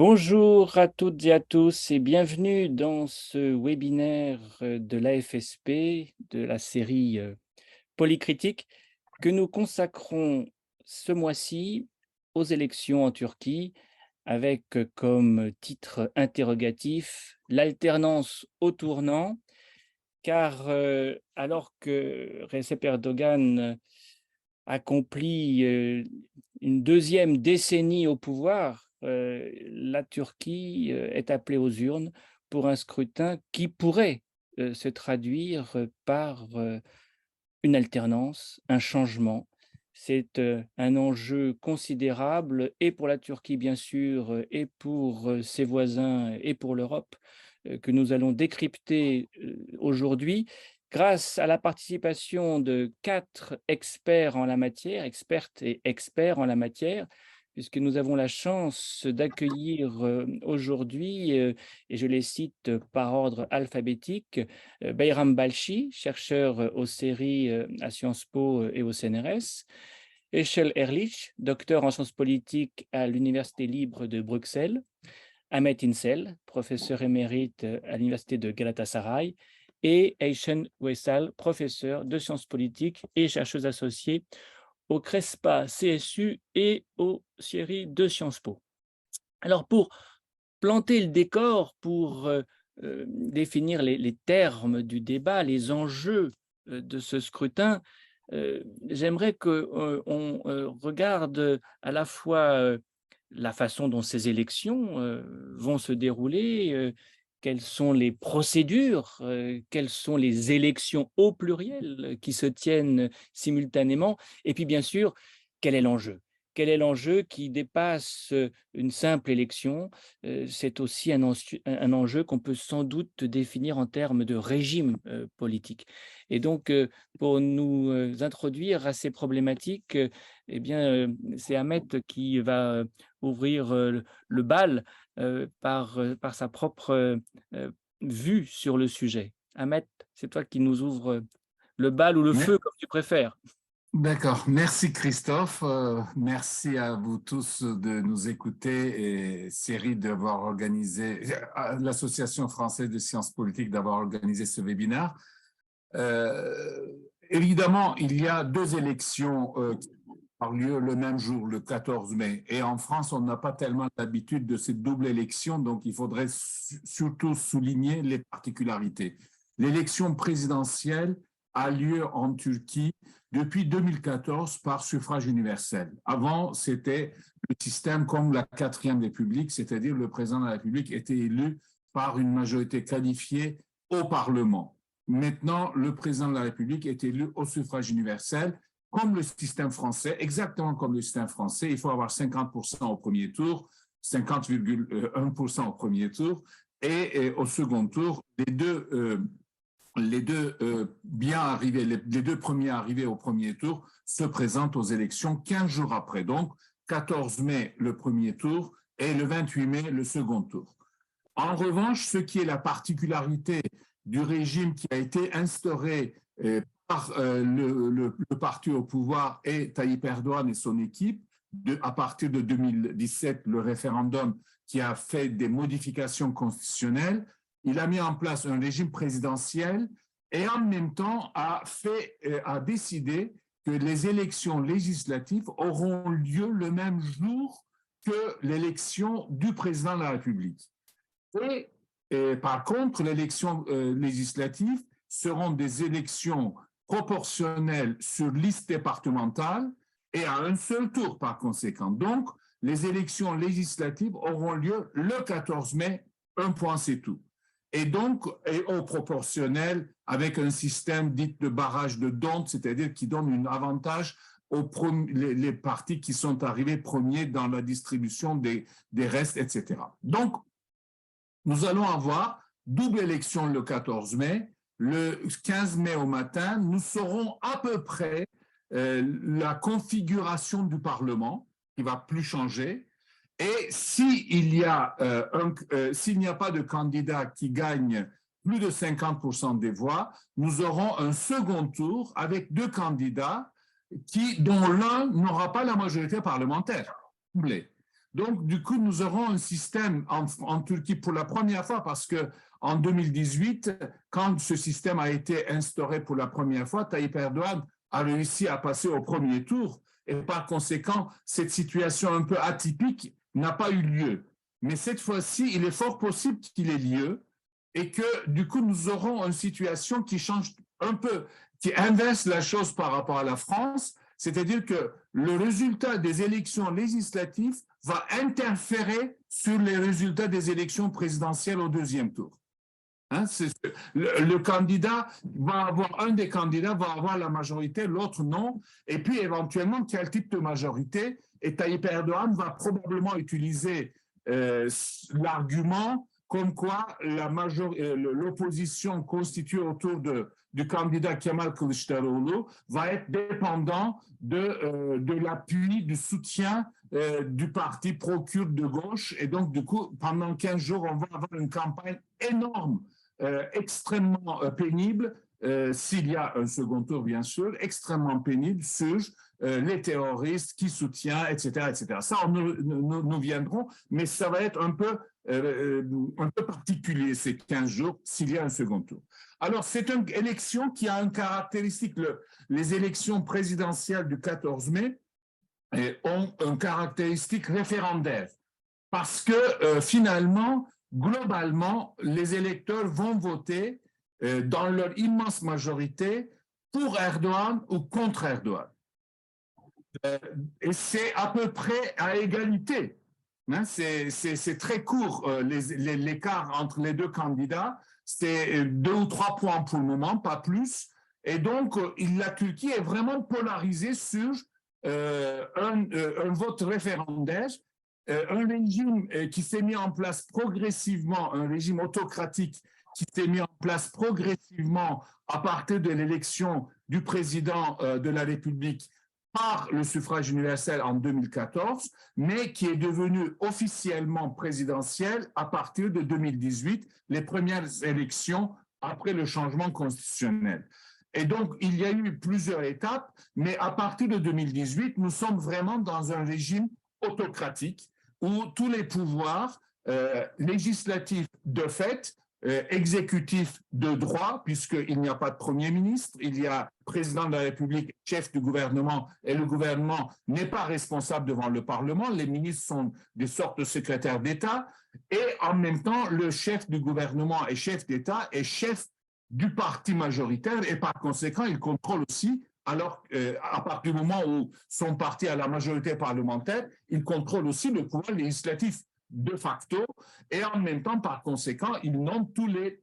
Bonjour à toutes et à tous et bienvenue dans ce webinaire de l'AFSP de la série Polycritique que nous consacrons ce mois-ci aux élections en Turquie avec comme titre interrogatif l'alternance au tournant car alors que Recep Erdogan accomplit une deuxième décennie au pouvoir, la Turquie est appelée aux urnes pour un scrutin qui pourrait se traduire par une alternance, un changement. C'est un enjeu considérable et pour la Turquie bien sûr et pour ses voisins et pour l'Europe que nous allons décrypter aujourd'hui grâce à la participation de 4 experts en la matière, expertes et experts en la matière, puisque nous avons la chance d'accueillir aujourd'hui, et je les cite par ordre alphabétique, Bayram Balchi, chercheur aux séries à Sciences Po et au CNRS, Eshel Erlich, docteur en sciences politiques à l'Université libre de Bruxelles, Ahmet İnsel, professeur émérite à l'Université de Galatasaray, et Ayşen Weysal, professeur de sciences politiques et chercheuse associée au CRESPA CSU et aux séries de Sciences Po. Alors pour planter le décor, pour définir les termes du débat, les enjeux de ce scrutin, j'aimerais qu'on regarde à la fois la façon dont ces élections vont se dérouler, quelles sont les procédures, quelles sont les élections au pluriel qui se tiennent simultanément, et puis bien sûr, quel est l'enjeu? Quel est l'enjeu qui dépasse une simple élection? C'est aussi un enjeu qu'on peut sans doute définir en termes de régime politique. Et donc, pour nous introduire à ces problématiques, eh bien, c'est Ahmet qui va ouvrir le bal par sa propre vue sur le sujet. Ahmet, c'est toi qui nous ouvre le bal ou le Mais- feu, comme tu préfères. D'accord, merci Christophe, merci à vous tous de nous écouter et Série d'avoir organisé, l'Association française de sciences politiques d'avoir organisé ce webinaire. Euh, Évidemment, il y a deux élections qui ont lieu le même jour, le 14 mai, et en France, on n'a pas tellement l'habitude de ces doubles élections, donc il faudrait surtout souligner les particularités. L'élection présidentielle a lieu en Turquie depuis 2014 par suffrage universel. Avant, c'était le système comme la quatrième République, c'est-à-dire le président de la République était élu par une majorité qualifiée au Parlement. Maintenant, le président de la République est élu au suffrage universel, comme le système français, exactement comme le système français. Il faut avoir 50% au premier tour, 50,1% au premier tour, et au second tour, les deux bien arrivés, les deux premiers arrivés au premier tour se présentent aux élections 15 jours après. Donc, 14 mai, le premier tour, et le 28 mai, le second tour. En revanche, ce qui est la particularité du régime qui a été instauré par le parti au pouvoir et Tayyip Erdogan et son équipe, à partir de 2017, le référendum qui a fait des modifications constitutionnelles, il a mis en place un régime présidentiel et en même temps a décidé que les élections législatives auront lieu le même jour que l'élection du président de la République. Et par contre, les élections législatives seront des élections proportionnelles sur liste départementale et à un seul tour par conséquent. Donc, les élections législatives auront lieu le 14 mai, un point c'est tout. Et donc, et au proportionnel, avec un système dit de barrage de dons, c'est-à-dire qui donne un avantage aux les partis qui sont arrivés premiers dans la distribution des restes, etc. Donc, nous allons avoir double élection le 14 mai. Le 15 mai au matin, nous saurons à peu près la configuration du Parlement, qui va plus changer. Et s'il n'y a pas de candidat qui gagne plus de 50% des voix, nous aurons un second tour avec deux candidats dont l'un n'aura pas la majorité parlementaire. Donc, du coup, nous aurons un système en Turquie pour la première fois, parce qu'en 2018, quand ce système a été instauré pour la première fois, Tayyip Erdogan a réussi à passer au premier tour. Et par conséquent, cette situation un peu atypique n'a pas eu lieu. Mais cette fois-ci, il est fort possible qu'il ait lieu et que, du coup, nous aurons une situation qui change un peu, qui inverse la chose par rapport à la France, c'est-à-dire que le résultat des élections législatives va interférer sur les résultats des élections présidentielles au deuxième tour. Hein, le candidat va avoir, un des candidats va avoir la majorité, l'autre non, et puis éventuellement quel type de majorité, et Tayyip Erdogan va probablement utiliser l'argument comme quoi l'opposition constituée autour du candidat Kemal Kılıçdaroğlu va être dépendant de l'appui, du soutien du parti pro-kurde de gauche. Et donc, du coup, pendant 15 jours, on va avoir une campagne énorme, extrêmement pénible, s'il y a un second tour, bien sûr, extrêmement pénible sur les terroristes qui soutiennent, etc., etc. Ça, nous viendrons, mais ça va être un peu particulier ces 15 jours s'il y a un second tour. Alors, c'est une élection qui a une caractéristique, les élections présidentielles du 14 mai ont une caractéristique référendaire, parce que finalement, globalement, les électeurs vont voter dans leur immense majorité pour Erdogan ou contre Erdogan. Et c'est à peu près à égalité. Hein, c'est très court, l'écart entre les deux candidats. C'est 2 ou 3 points pour le moment, pas plus. Et donc, la Turquie est vraiment polarisée sur un vote référendaire, un régime qui s'est mis en place progressivement, un régime autocratique qui s'est mis en place progressivement à partir de l'élection du président de la République par le suffrage universel en 2014, mais qui est devenu officiellement présidentiel à partir de 2018, les premières élections après le changement constitutionnel. Et donc, il y a eu plusieurs étapes, mais à partir de 2018, nous sommes vraiment dans un régime autocratique où tous les pouvoirs législatifs de fait, exécutif de droit, puisqu'il n'y a pas de Premier ministre, il y a président de la République, chef du gouvernement, et le gouvernement n'est pas responsable devant le Parlement, les ministres sont des sortes de secrétaires d'État, et en même temps, le chef du gouvernement et chef d'État est chef du parti majoritaire, et par conséquent, il contrôle aussi, alors à partir du moment où son parti a la majorité parlementaire, il contrôle aussi le pouvoir législatif de facto, et en même temps, par conséquent, il nomme tous les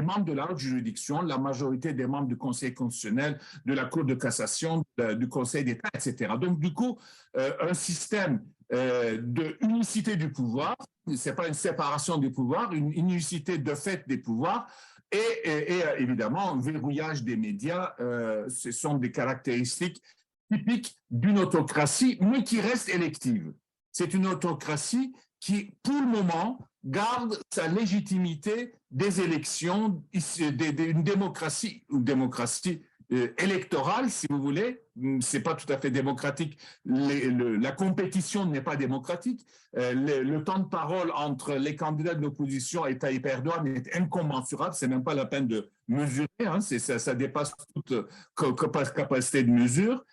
membres de la haute juridiction, la majorité des membres du Conseil constitutionnel, de la Cour de cassation, du Conseil d'État, etc. Donc, du coup, un système de unicité du pouvoir, ce n'est pas une séparation du pouvoir, une unicité de fait des pouvoirs, et évidemment, un verrouillage des médias, ce sont des caractéristiques typiques d'une autocratie, mais qui reste élective. C'est une autocratie qui, pour le moment, garde sa légitimité des élections, une démocratie électorale, si vous voulez. Ce n'est pas tout à fait démocratique. La compétition n'est pas démocratique. Le temps de parole entre les candidats de l'opposition et Tayyip Erdogan est incommensurable. Ce n'est même pas la peine de mesurer. Hein. Ça dépasse toute capacité de mesure.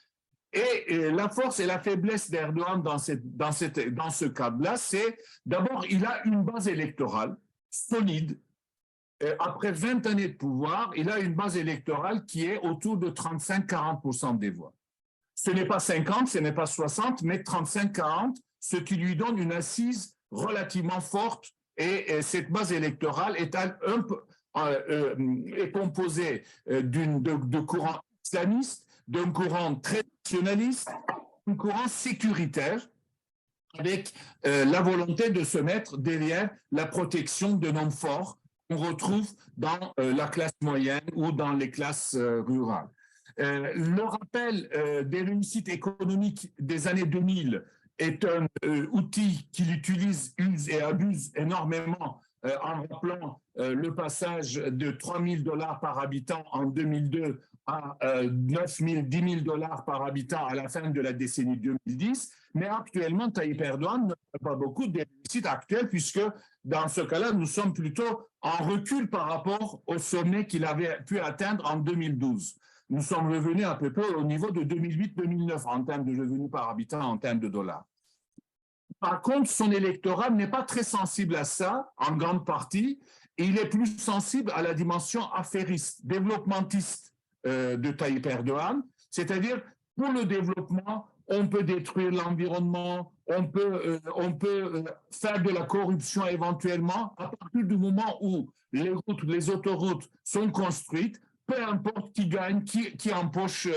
Et la force et la faiblesse d'Erdogan dans ce cadre-là, c'est d'abord, il a une base électorale solide. Après 20 années de pouvoir, il a une base électorale qui est autour de 35-40% des voix. Ce n'est pas 50, ce n'est pas 60, mais 35-40, ce qui lui donne une assise relativement forte. Et cette base électorale est composée de courants islamistes, d'un courant très nationaliste, un courant sécuritaire, avec la volonté de se mettre derrière la protection d'un homme fort qu'on retrouve dans la classe moyenne ou dans les classes rurales. Le rappel des réussites économiques des années 2000 est un outil qu'il use et abuse énormément en rappelant le passage de $3 000 par habitant en 2002 à 9 000, 10 000 dollars par habitant à la fin de la décennie 2010. Mais actuellement, Tayyip Erdogan ne fait pas beaucoup des réussites actuelles, puisque dans ce cas-là, nous sommes plutôt en recul par rapport au sommet qu'il avait pu atteindre en 2012. Nous sommes revenus à peu près au niveau de 2008-2009 en termes de revenus par habitant, en termes de dollars. Par contre, son électorat n'est pas très sensible à ça, en grande partie, et il est plus sensible à la dimension affairiste, développementiste de Tayyip Erdogan, c'est-à-dire pour le développement, on peut détruire l'environnement, on peut faire de la corruption éventuellement, à partir du moment où les routes, les autoroutes sont construites, peu importe qui gagne, qui empoche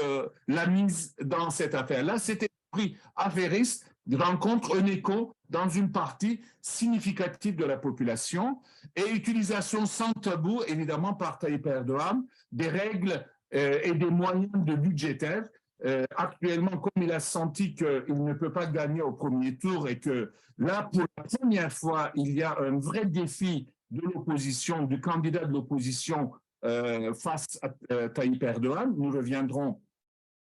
la mise dans cette affaire-là. Cet esprit affairiste rencontre un écho dans une partie significative de la population et utilisation sans tabou, évidemment, par Tayyip Erdogan, des règles et des moyens de budgétaires. Actuellement, comme il a senti qu'il ne peut pas gagner au premier tour et que là, pour la première fois, il y a un vrai défi de l'opposition, du candidat de l'opposition face à Tayyip Erdogan. Nous reviendrons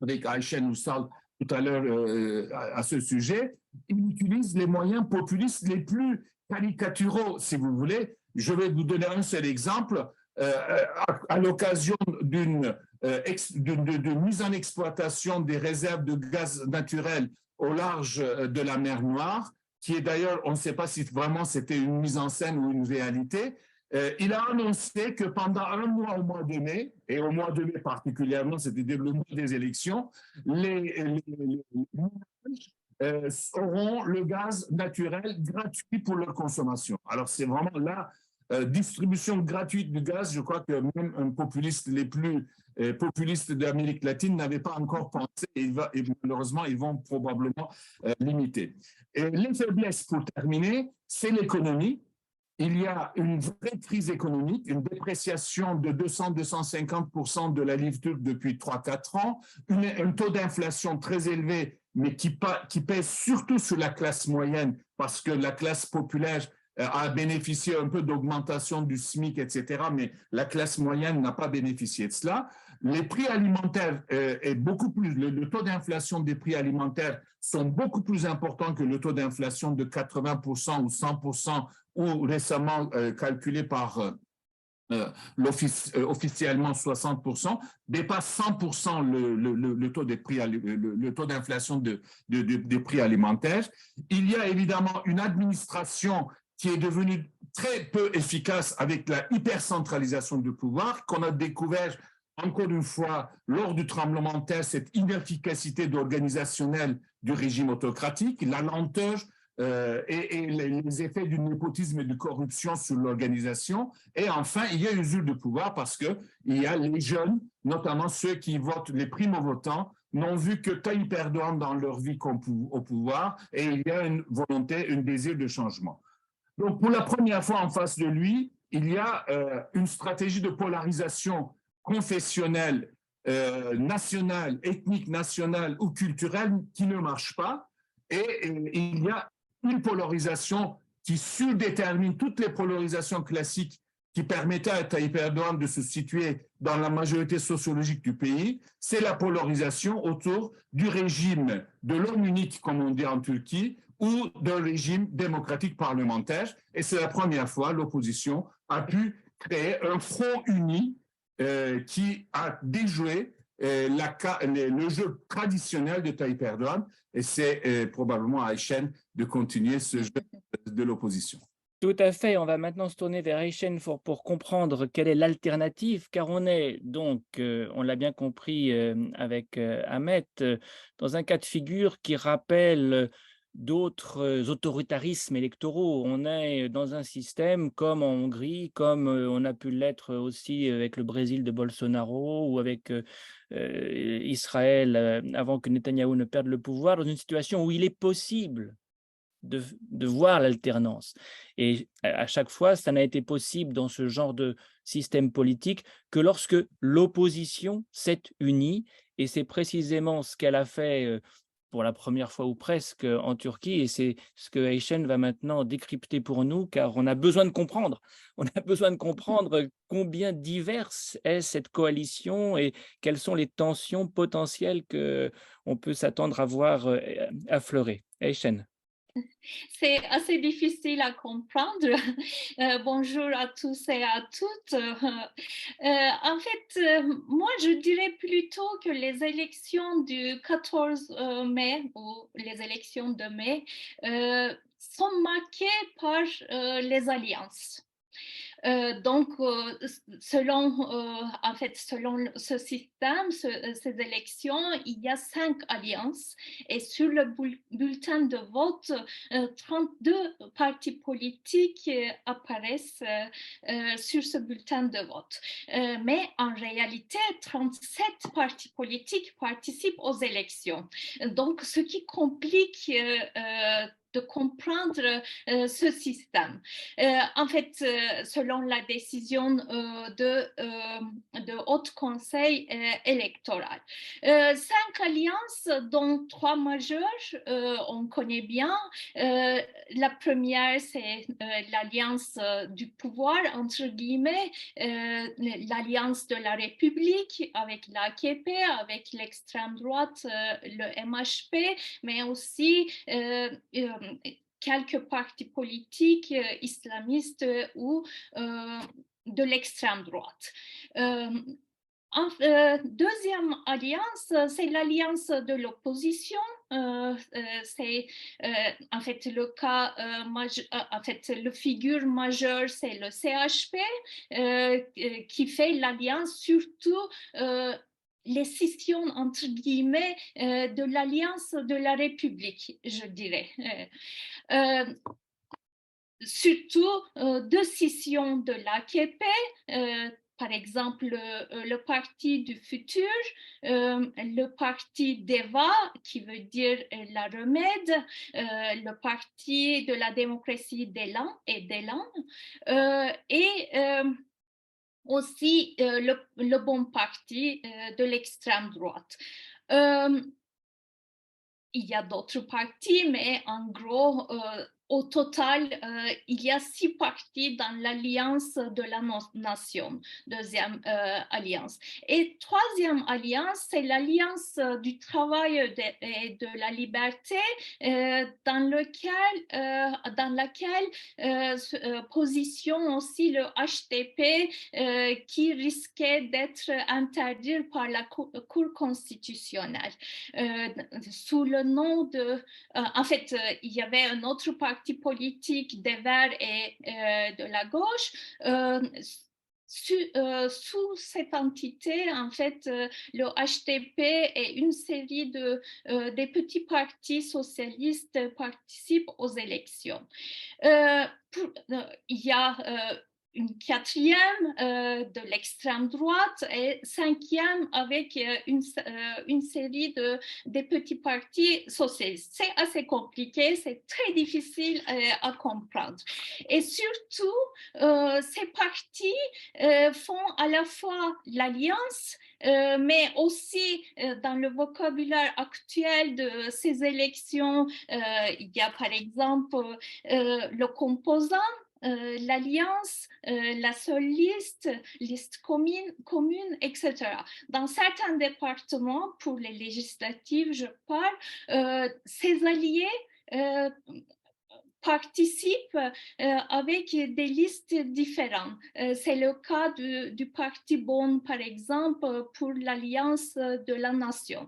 avec Aychen Oussal tout à l'heure à ce sujet. Il utilise les moyens populistes les plus caricaturaux, si vous voulez. Je vais vous donner un seul exemple. À l'occasion d'une mise en exploitation des réserves de gaz naturel au large de la mer Noire, qui est d'ailleurs, on ne sait pas si vraiment c'était une mise en scène ou une réalité. Il a annoncé que pendant un mois au mois de mai, et au mois de mai particulièrement, c'était le mois des élections, les auront le gaz naturel gratuit pour leur consommation. Alors c'est vraiment la distribution gratuite du gaz. Je crois que même un populiste, les plus populistes d'Amérique latine n'avaient pas encore pensé et malheureusement ils vont probablement limiter. Et les faiblesses, pour terminer, c'est l'économie. Il y a une vraie crise économique, une dépréciation de 200-250% de la livre turque depuis 3-4 ans, un taux d'inflation très élevé, mais qui pèse surtout sur la classe moyenne, parce que la classe populaire a bénéficié un peu d'augmentation du SMIC, etc., mais la classe moyenne n'a pas bénéficié de cela. Les prix alimentaires est beaucoup plus, le taux d'inflation des prix alimentaires sont beaucoup plus importants que le taux d'inflation de 80% ou 100% ou récemment calculé par officiellement 60%, dépasse 100% le taux des prix, le taux d'inflation des prix alimentaires. Il y a évidemment une administration qui est devenue très peu efficace avec la hypercentralisation du pouvoir, qu'on a découvert encore une fois lors du tremblement de terre, cette inefficacité organisationnelle du régime autocratique, la lenteur et les effets du népotisme et de corruption sur l'organisation. Et enfin, il y a usure de pouvoir parce qu'il y a les jeunes, notamment ceux qui votent, les primo-votants, n'ont vu que Tayyip Erdogan dans leur vie au pouvoir et il y a une volonté, un désir de changement. Donc, pour la première fois en face de lui, il y a une stratégie de polarisation confessionnelle, nationale, ethnique, nationale ou culturelle qui ne marche pas. Et il y a une polarisation qui surdétermine toutes les polarisations classiques qui permettaient à Tayyip Erdogan de se situer dans la majorité sociologique du pays, c'est la polarisation autour du régime de l'homme unique, comme on dit en Turquie, ou d'un régime démocratique parlementaire. Et c'est la première fois que l'opposition a pu créer un front uni qui a déjoué le jeu traditionnel de Tayyip Erdogan. Et c'est probablement à Aychen de continuer ce jeu de l'opposition. Tout à fait. On va maintenant se tourner vers Aychen pour comprendre quelle est l'alternative, car on est donc, on l'a bien compris avec Ahmet, dans un cas de figure qui rappelle d'autres autoritarismes électoraux. On est dans un système comme en Hongrie, comme on a pu l'être aussi avec le Brésil de Bolsonaro ou avec Israël avant que Netanyahou ne perde le pouvoir, dans une situation où il est possible de voir l'alternance. Et à chaque fois, ça n'a été possible dans ce genre de système politique que lorsque l'opposition s'est unie, et c'est précisément ce qu'elle a fait pour la première fois ou presque en Turquie, et c'est ce que Ayşen va maintenant décrypter pour nous, car on a besoin de comprendre. On a besoin de comprendre combien diverse est cette coalition et quelles sont les tensions potentielles que on peut s'attendre à voir affleurer. Ayşen. C'est assez difficile à comprendre. Bonjour à tous et à toutes. En fait, moi, je dirais plutôt que les élections du 14 mai ou les élections de mai sont marquées par les alliances. Selon ce système, ces élections, il y a 5 alliances et sur le bulletin de vote, 32 partis politiques apparaissent sur ce bulletin de vote. Mais en réalité, 37 partis politiques participent aux élections. Donc, ce qui complique de comprendre ce système. En fait, selon la décision de Haut Conseil électoral. 5 alliances, dont 3 majeures, on connaît bien. La première, c'est l'alliance du pouvoir, entre guillemets, l'alliance de la République avec l'AKP, avec l'extrême droite, le MHP, mais aussi quelques partis politiques islamistes ou de l'extrême droite. Deuxième alliance, c'est l'alliance de l'opposition. C'est en fait le cas, le figure majeure, c'est le CHP qui fait l'alliance surtout les scissions, entre guillemets, de l'Alliance de la République, je dirais. Surtout deux scissions de l'AKP, par exemple le parti du futur, le parti DEVA, qui veut dire la remède, le parti de la démocratie d'Élan et aussi le bon parti de l'extrême droite. Il y a d'autres partis, mais en gros, au total, il y a 6 partis dans l'Alliance de la Nation, deuxième alliance. Et troisième alliance, c'est l'Alliance du travail et de la liberté, dans laquelle positionne aussi le HDP, qui risquait d'être interdit par la Cour constitutionnelle. Sous le nom de... en fait, il y avait un autre parti politique des Verts et de la gauche. Sous cette entité, en fait, le HDP et une série des petits partis socialistes participent aux élections. Il y a une quatrième de l'extrême droite et cinquième avec une série des petits partis socialistes. C'est assez compliqué, c'est très difficile à comprendre. Et surtout, ces partis font à la fois l'alliance, mais aussi dans le vocabulaire actuel de ces élections, il y a par exemple le composant, l'alliance, la seule liste commune, etc. Dans certains départements, pour les législatives, je parle, ces alliés participent avec des listes différentes. C'est le cas du parti Bon, par exemple, pour l'Alliance de la Nation.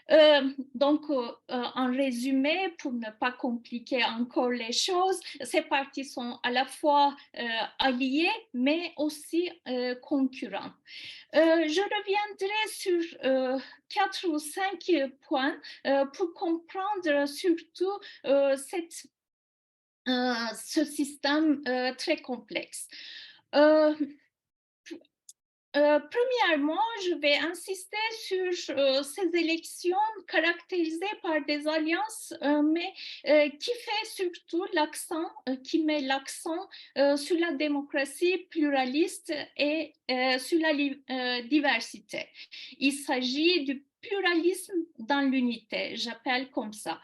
En résumé, pour ne pas compliquer encore les choses, ces partis sont à la fois alliés, mais aussi concurrents. Je reviendrai sur 4 ou 5 points pour comprendre surtout ce système très complexe. Premièrement, je vais insister sur ces élections caractérisées par des alliances, mais qui met l'accent sur la démocratie pluraliste et sur la diversité. Il s'agit du pluralisme dans l'unité, j'appelle comme ça.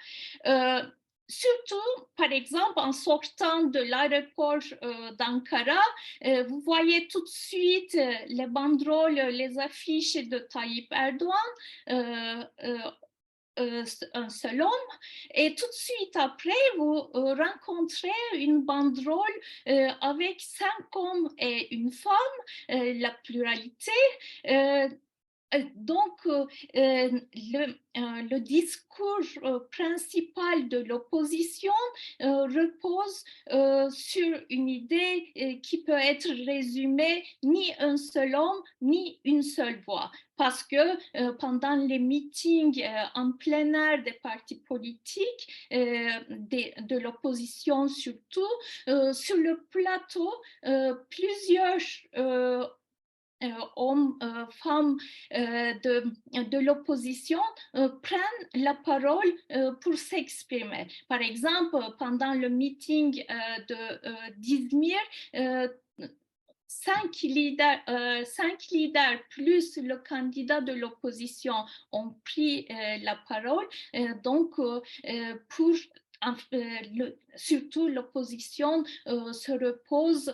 Surtout, par exemple, en sortant de l'aéroport d'Ankara, vous voyez tout de suite les banderoles, les affiches de Tayyip Erdogan, un seul homme, et tout de suite après, vous rencontrez une banderole avec 5 hommes et une femme, la pluralité. Donc, le discours principal de l'opposition repose sur une idée qui peut être résumée ni un seul homme, ni une seule voix. Parce que pendant les meetings en plein air des partis politiques, de l'opposition surtout, sur le plateau, plusieurs hommes, femmes de l'opposition prennent la parole pour s'exprimer. Par exemple, pendant le meeting d'Izmir, 5 leaders plus le candidat de l'opposition ont pris la parole. Donc, surtout l'opposition se repose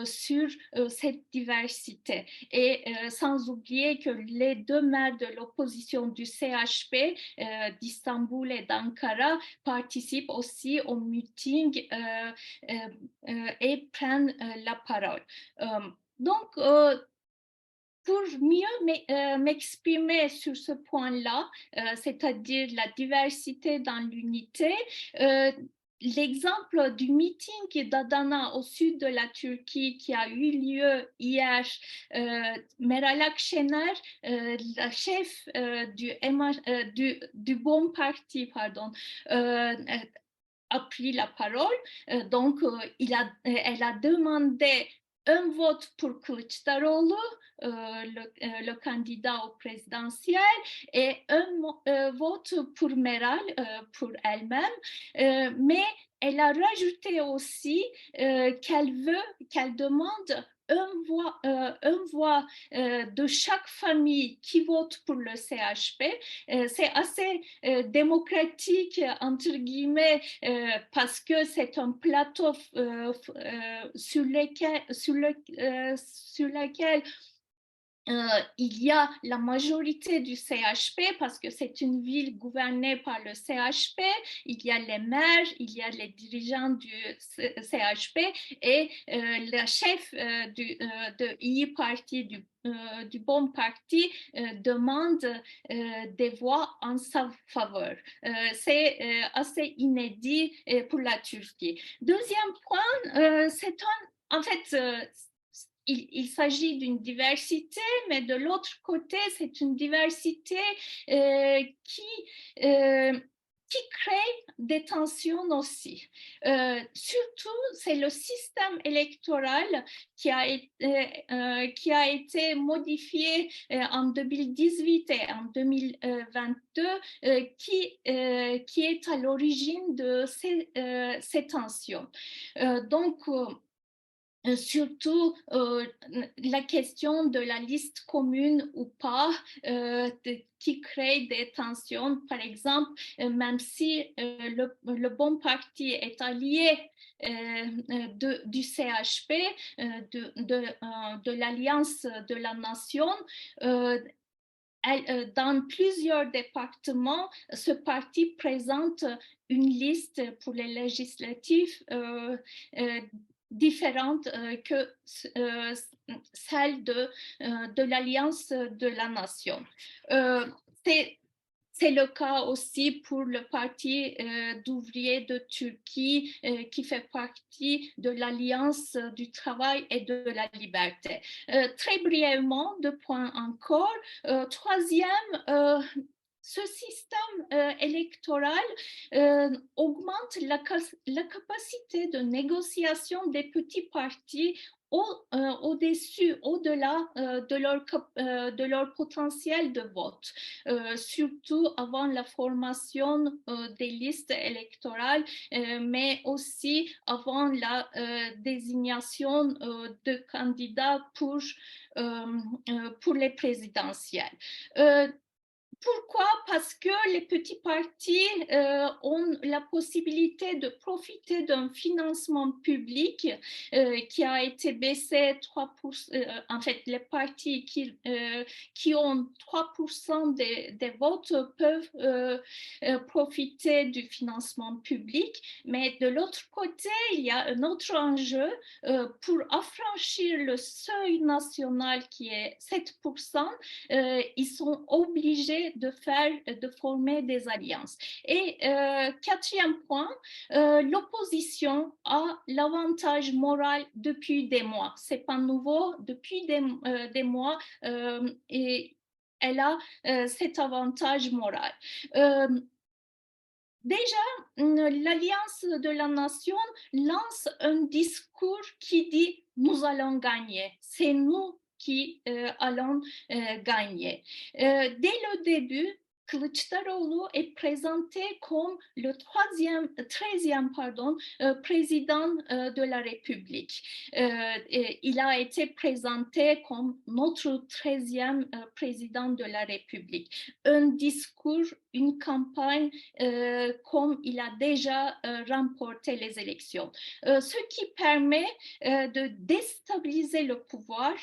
sur cette diversité. Et sans oublier que les 2 maires de l'opposition du CHP d'Istanbul et d'Ankara participent aussi au meeting et prennent la parole. Donc, pour mieux m'exprimer sur ce point-là, c'est-à-dire la diversité dans l'unité, l'exemple du meeting d'Adana au sud de la Turquie qui a eu lieu hier, Meral Akşener, la chef du Bon Parti, pardon, a pris la parole. Donc, elle a demandé un vote pour Kılıçdaroğlu, le candidat au présidentiel, et un vote pour Meral, pour elle-même, mais elle a rajouté aussi qu'elle demande un voix de chaque famille qui vote pour le CHP. C'est assez démocratique, entre guillemets, parce que c'est un plateau sur lequel il y a la majorité du CHP parce que c'est une ville gouvernée par le CHP, il y a les maires, il y a les dirigeants du CHP et le chef de IY Parti, du Bon Parti demande des voix en sa faveur. C'est assez inédit pour la Turquie. Deuxième point, en fait, il s'agit d'une diversité, mais de l'autre côté, c'est une diversité qui crée des tensions aussi. Surtout, c'est le système électoral qui a été modifié en 2018 et en 2022 qui est à l'origine de ces tensions. Donc, surtout la question de la liste commune ou pas qui crée des tensions. Par exemple, même si le Bon Parti est allié du CHP, de l'Alliance de la Nation, dans plusieurs départements, ce parti présente une liste pour les législatives différente que celle de l'Alliance de la Nation. C'est le cas aussi pour le Parti d'ouvriers de Turquie qui fait partie de l'Alliance du travail et de la liberté. Très brièvement, 2 points encore. Troisième, ce système électoral augmente la capacité de négociation des petits partis au-dessus, au-delà de leur potentiel de vote, surtout avant la formation des listes électorales, mais aussi avant la désignation de candidats pour les présidentielles. Pourquoi? Parce que les petits partis ont la possibilité de profiter d'un financement public qui a été baissé 3%. En fait, les partis qui ont 3% des votes peuvent profiter du financement public. Mais de l'autre côté, il y a un autre enjeu pour affranchir le seuil national qui est 7%. Ils sont obligés de former des alliances. Et quatrième point, l'opposition a l'avantage moral depuis des mois. C'est pas nouveau, depuis des mois, et elle a cet avantage moral. Déjà, l'Alliance de la Nation lance un discours qui dit « nous allons gagner ». C'est nous qui allons gagner. Dès le début, Kılıçdaroğlu est présenté comme le 13e président de la République. Il a été présenté comme notre 13e président de la République. Un discours, une campagne comme il a déjà remporté les élections. Ce qui permet de déstabiliser le pouvoir.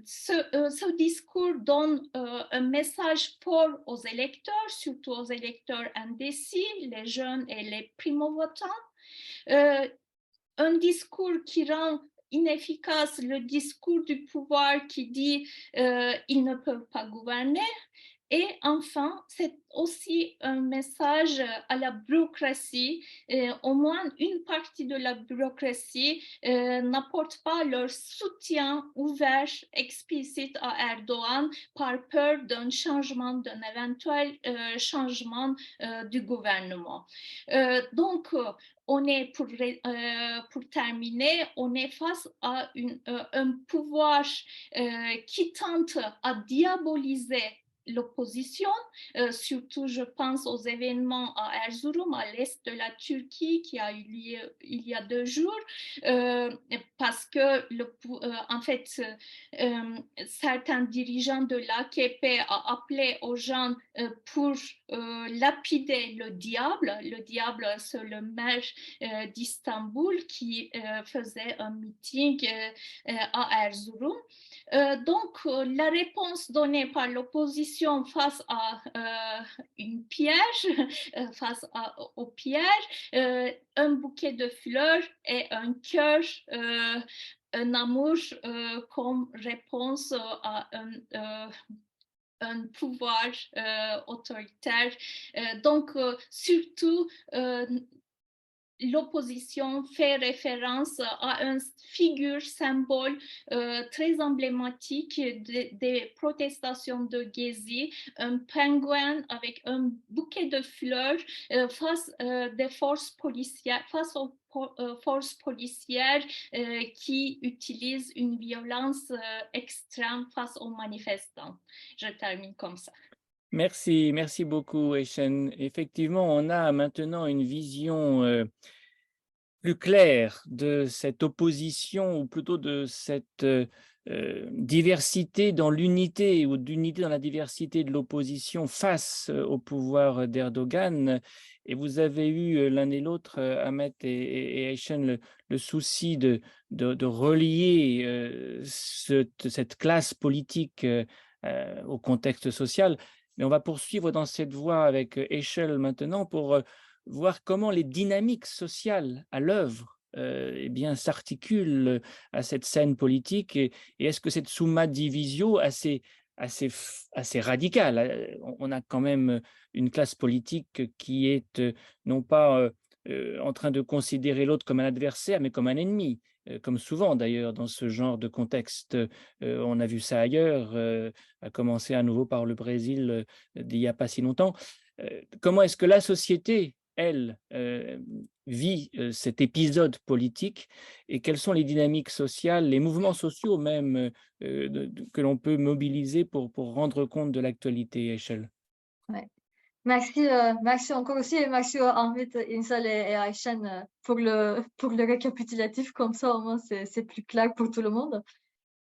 Ce discours donne un message fort aux électeurs, surtout aux électeurs indécis, les jeunes et les primo-votants. Un discours qui rend inefficace le discours du pouvoir qui dit ils ne peuvent pas gouverner. Et enfin, c'est aussi un message à la bureaucratie. Au moins une partie de la bureaucratie n'apporte pas leur soutien ouvert, explicite à Erdogan par peur d'un changement, d'un éventuel changement du gouvernement. Donc, on est, pour terminer, on est face à un pouvoir qui tente à diaboliser l'opposition, surtout je pense aux événements à Erzurum, à l'est de la Turquie, qui a eu lieu il y a 2 jours, parce que en fait, certains dirigeants de l'AKP ont appelé aux gens pour lapider le diable. Le diable, c'est le maire d'Istanbul qui faisait un meeting à Erzurum. Donc, la réponse donnée par l'opposition face à une piège, au piège, un bouquet de fleurs et un cœur, un amour comme réponse à un pouvoir autoritaire. Donc, surtout, l'opposition fait référence à une figure symbole très emblématique des protestations de Gezi, un pingouin avec un bouquet de fleurs face aux forces policières qui utilisent une violence extrême face aux manifestants. Je termine comme ça. Merci beaucoup, Aychen. Effectivement, on a maintenant une vision plus claire de cette opposition, ou plutôt de cette diversité dans l'unité, ou d'unité dans la diversité de l'opposition face au pouvoir d'Erdogan. Et vous avez eu l'un et l'autre, Ahmet et Aychen, le souci de relier cette classe politique au contexte social. Mais on va poursuivre dans cette voie avec Aychen maintenant pour voir comment les dynamiques sociales à l'œuvre eh bien, s'articulent à cette scène politique, et est-ce que cette summa divisio assez radicale, on a quand même une classe politique qui est non pas en train de considérer l'autre comme un adversaire, mais comme un ennemi, comme souvent d'ailleurs dans ce genre de contexte. On a vu ça ailleurs, à commencer à nouveau par le Brésil d'il n'y a pas si longtemps. Comment est-ce que la société elle, vit cet épisode politique et quelles sont les dynamiques sociales, les mouvements sociaux même que l'on peut mobiliser pour rendre compte de l'actualité, Echel. Ouais. Merci, merci encore aussi et merci Ahmed, Insal et Aïchen pour le récapitulatif, comme ça au moins c'est plus clair pour tout le monde.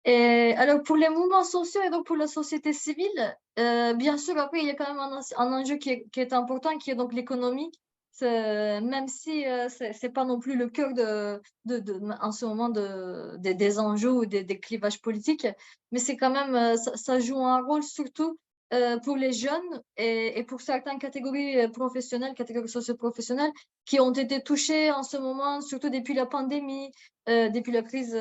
Et alors pour les mouvements sociaux et donc pour la société civile, bien sûr après il y a quand même un enjeu qui est important, qui est donc l'économie. Même si c'est pas non plus le cœur en ce moment des enjeux ou des clivages politiques, mais c'est quand même ça joue un rôle surtout pour les jeunes et pour certaines catégories professionnelles, catégories socio-professionnelles qui ont été touchées en ce moment, surtout depuis la pandémie, depuis la crise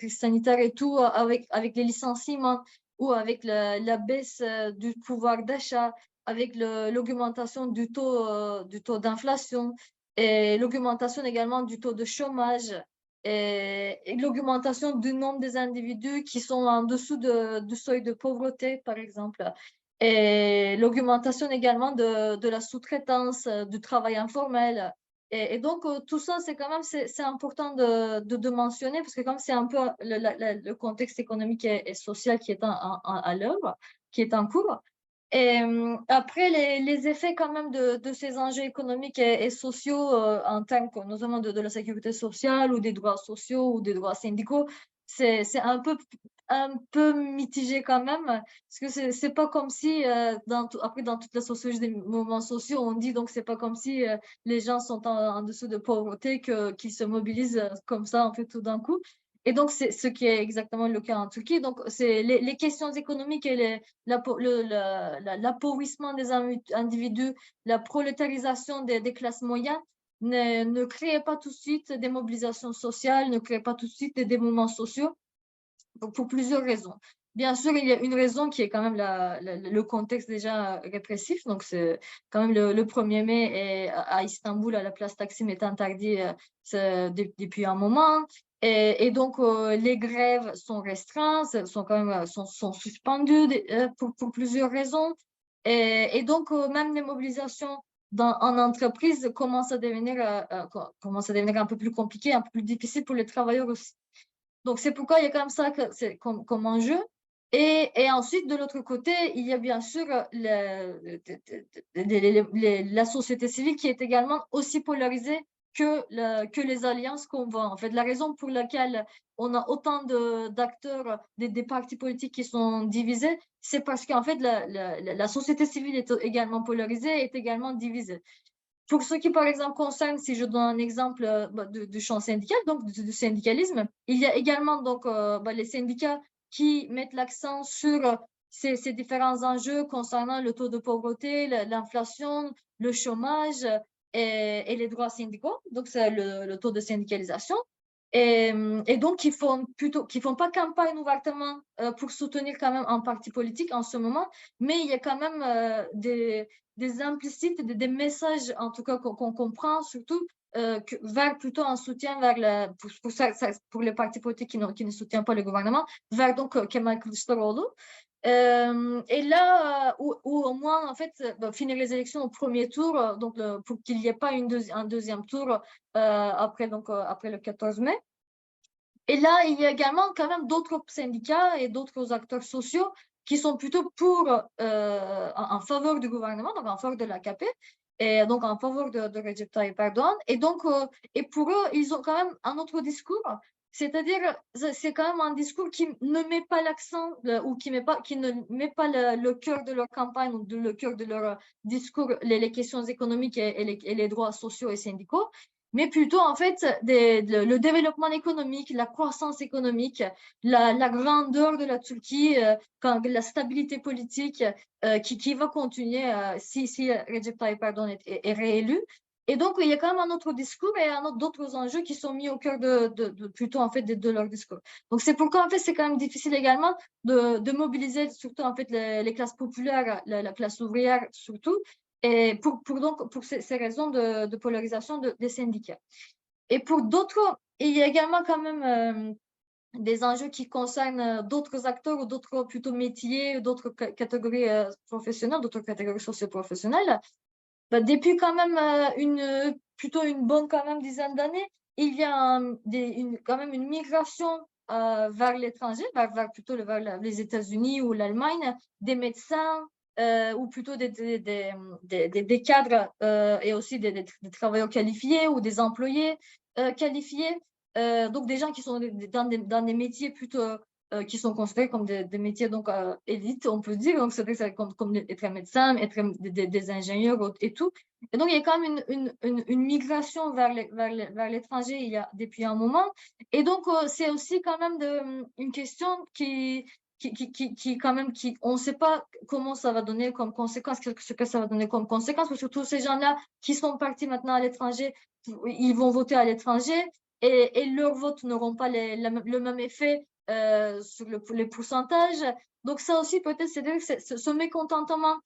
sanitaire et tout, avec les licenciements ou avec la baisse du pouvoir d'achat, avec l'augmentation du taux d'inflation et l'augmentation également du taux de chômage et l'augmentation du nombre des individus qui sont en dessous du seuil de pauvreté, par exemple, et l'augmentation également de la sous-traitance, du travail informel. Et donc, tout ça, c'est quand même c'est important de mentionner parce que comme c'est un peu le contexte économique et social qui est à l'œuvre, qui est en cours. Et après, les effets quand même de ces enjeux économiques et sociaux en termes notamment de la sécurité sociale ou des droits sociaux ou des droits syndicaux, c'est un peu mitigé quand même, parce que c'est pas comme si, après dans toute la sociologie des mouvements sociaux, on dit donc c'est pas comme si les gens sont en dessous de pauvreté qu'ils se mobilisent comme ça en fait tout d'un coup. Et donc, c'est ce qui est exactement le cas en Turquie. Donc, c'est les questions économiques et l'appauvrissement des individus, la prolétarisation des classes moyennes ne créent pas tout de suite des mobilisations sociales, ne créent pas tout de suite des mouvements sociaux pour plusieurs raisons. Bien sûr, il y a une raison qui est quand même le contexte déjà répressif. Donc, c'est quand même le 1er mai et à Istanbul, à la place Taksim, est interdit depuis un moment. Et donc, les grèves sont restreintes, sont quand même sont suspendues pour plusieurs raisons. Et donc, même les mobilisations en entreprise commencent à devenir un peu plus compliquées, un peu plus difficiles pour les travailleurs aussi. Donc, c'est pourquoi il y a quand même ça comme enjeu. Et ensuite, de l'autre côté, il y a bien sûr la société civile qui est également aussi polarisée que les alliances qu'on voit. En fait, la raison pour laquelle on a autant d'acteurs, des partis politiques qui sont divisés, c'est parce qu'en fait, la société civile est également polarisée, est également divisée. Pour ce qui, par exemple, concerne, si je donne un exemple du champ syndical, donc du syndicalisme, il y a également donc, les syndicats qui mettent l'accent sur ces différents enjeux concernant le taux de pauvreté, l'inflation, le chômage et les droits syndicaux, donc c'est le taux de syndicalisation. Et donc, qui font pas campagne ouvertement pour soutenir quand même un parti politique en ce moment, mais il y a quand même des implicites, des messages en tout cas qu'on comprend surtout vers plutôt un soutien vers pour les partis politiques qui ne soutiennent pas le gouvernement, vers donc Kemal Kılıçdaroğlu. Et là où au moins en fait finir les élections au premier tour, donc pour qu'il n'y ait pas un deuxième tour après le 14 mai. Et là, il y a également quand même d'autres syndicats et d'autres acteurs sociaux qui sont plutôt en faveur du gouvernement, donc en faveur de l'AKP, et donc en faveur de Recep Tayyip Erdoğan. Et donc, et pour eux, ils ont quand même un autre discours, c'est-à-dire c'est quand même un discours qui ne met pas l'accent ou qui ne met pas le cœur de leur campagne ou le cœur de leur discours, les questions économiques et les droits sociaux et syndicaux, mais plutôt en fait le développement économique, la croissance économique, la grandeur de la Turquie, la stabilité politique qui va continuer si Recep Tayyip Erdoğan est réélu. Et donc, il y a quand même un autre discours et d'autres enjeux qui sont mis au cœur plutôt en fait de leur discours. Donc, c'est pourquoi en fait c'est quand même difficile également de mobiliser surtout en fait les classes populaires, la classe ouvrière surtout, et pour ces raisons de polarisation des syndicats. Et pour d'autres, il y a également quand même des enjeux qui concernent d'autres acteurs ou d'autres plutôt métiers, d'autres catégories professionnelles, d'autres catégories socio-professionnelles. depuis quand même plutôt une bonne quand même dizaine d'années, il y a quand même une migration vers l'étranger, plutôt vers les États-Unis ou l'Allemagne, des médecins ou plutôt des cadres et aussi des travailleurs qualifiés ou des employés qualifiés. Donc des gens qui sont dans des métiers plutôt qui sont considérés comme des métiers donc élites, on peut dire. Donc c'est comme être un médecin, être des ingénieurs et tout. Et donc il y a quand même une migration vers l'étranger il y a depuis un moment. Et donc c'est aussi quand même une question qui quand même, on ne sait pas comment ça va donner comme conséquence, ce que ça va donner comme conséquence, parce que tous ces gens-là qui sont partis maintenant à l'étranger, ils vont voter à l'étranger et leurs votes n'auront pas le même effet sur les pourcentages. Donc ça aussi, peut-être, c'est ce mécontentement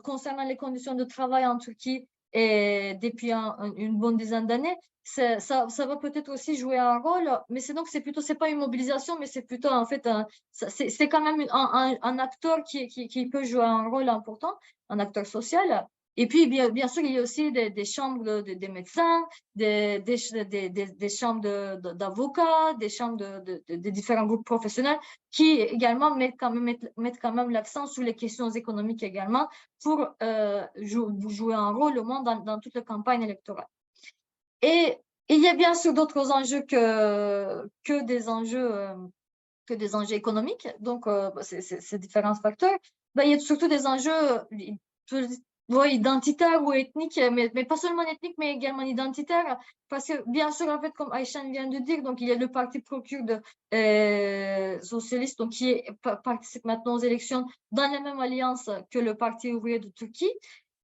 concernant les conditions de travail en Turquie et depuis une bonne dizaine d'années, ça va peut-être aussi jouer un rôle, mais c'est pas une mobilisation, mais c'est plutôt en fait c'est quand même un acteur qui peut jouer un rôle important, un acteur social. Et puis bien sûr il y a aussi des chambres des médecins, des chambres d'avocats, des chambres de différents groupes professionnels qui également mettent quand même l'accent sur les questions économiques également pour jouer un rôle au moins dans toute la campagne électorale. Et il y a bien sûr d'autres enjeux que des enjeux économiques. Donc, c'est différents facteurs. Il y a surtout des enjeux identitaires ou ethniques, mais pas seulement ethniques, mais également identitaires. Parce que, bien sûr, en fait, comme Ayşen vient de dire, donc, il y a le parti pro-kurde socialiste donc, qui participe maintenant aux élections dans la même alliance que le Parti ouvrier de Turquie.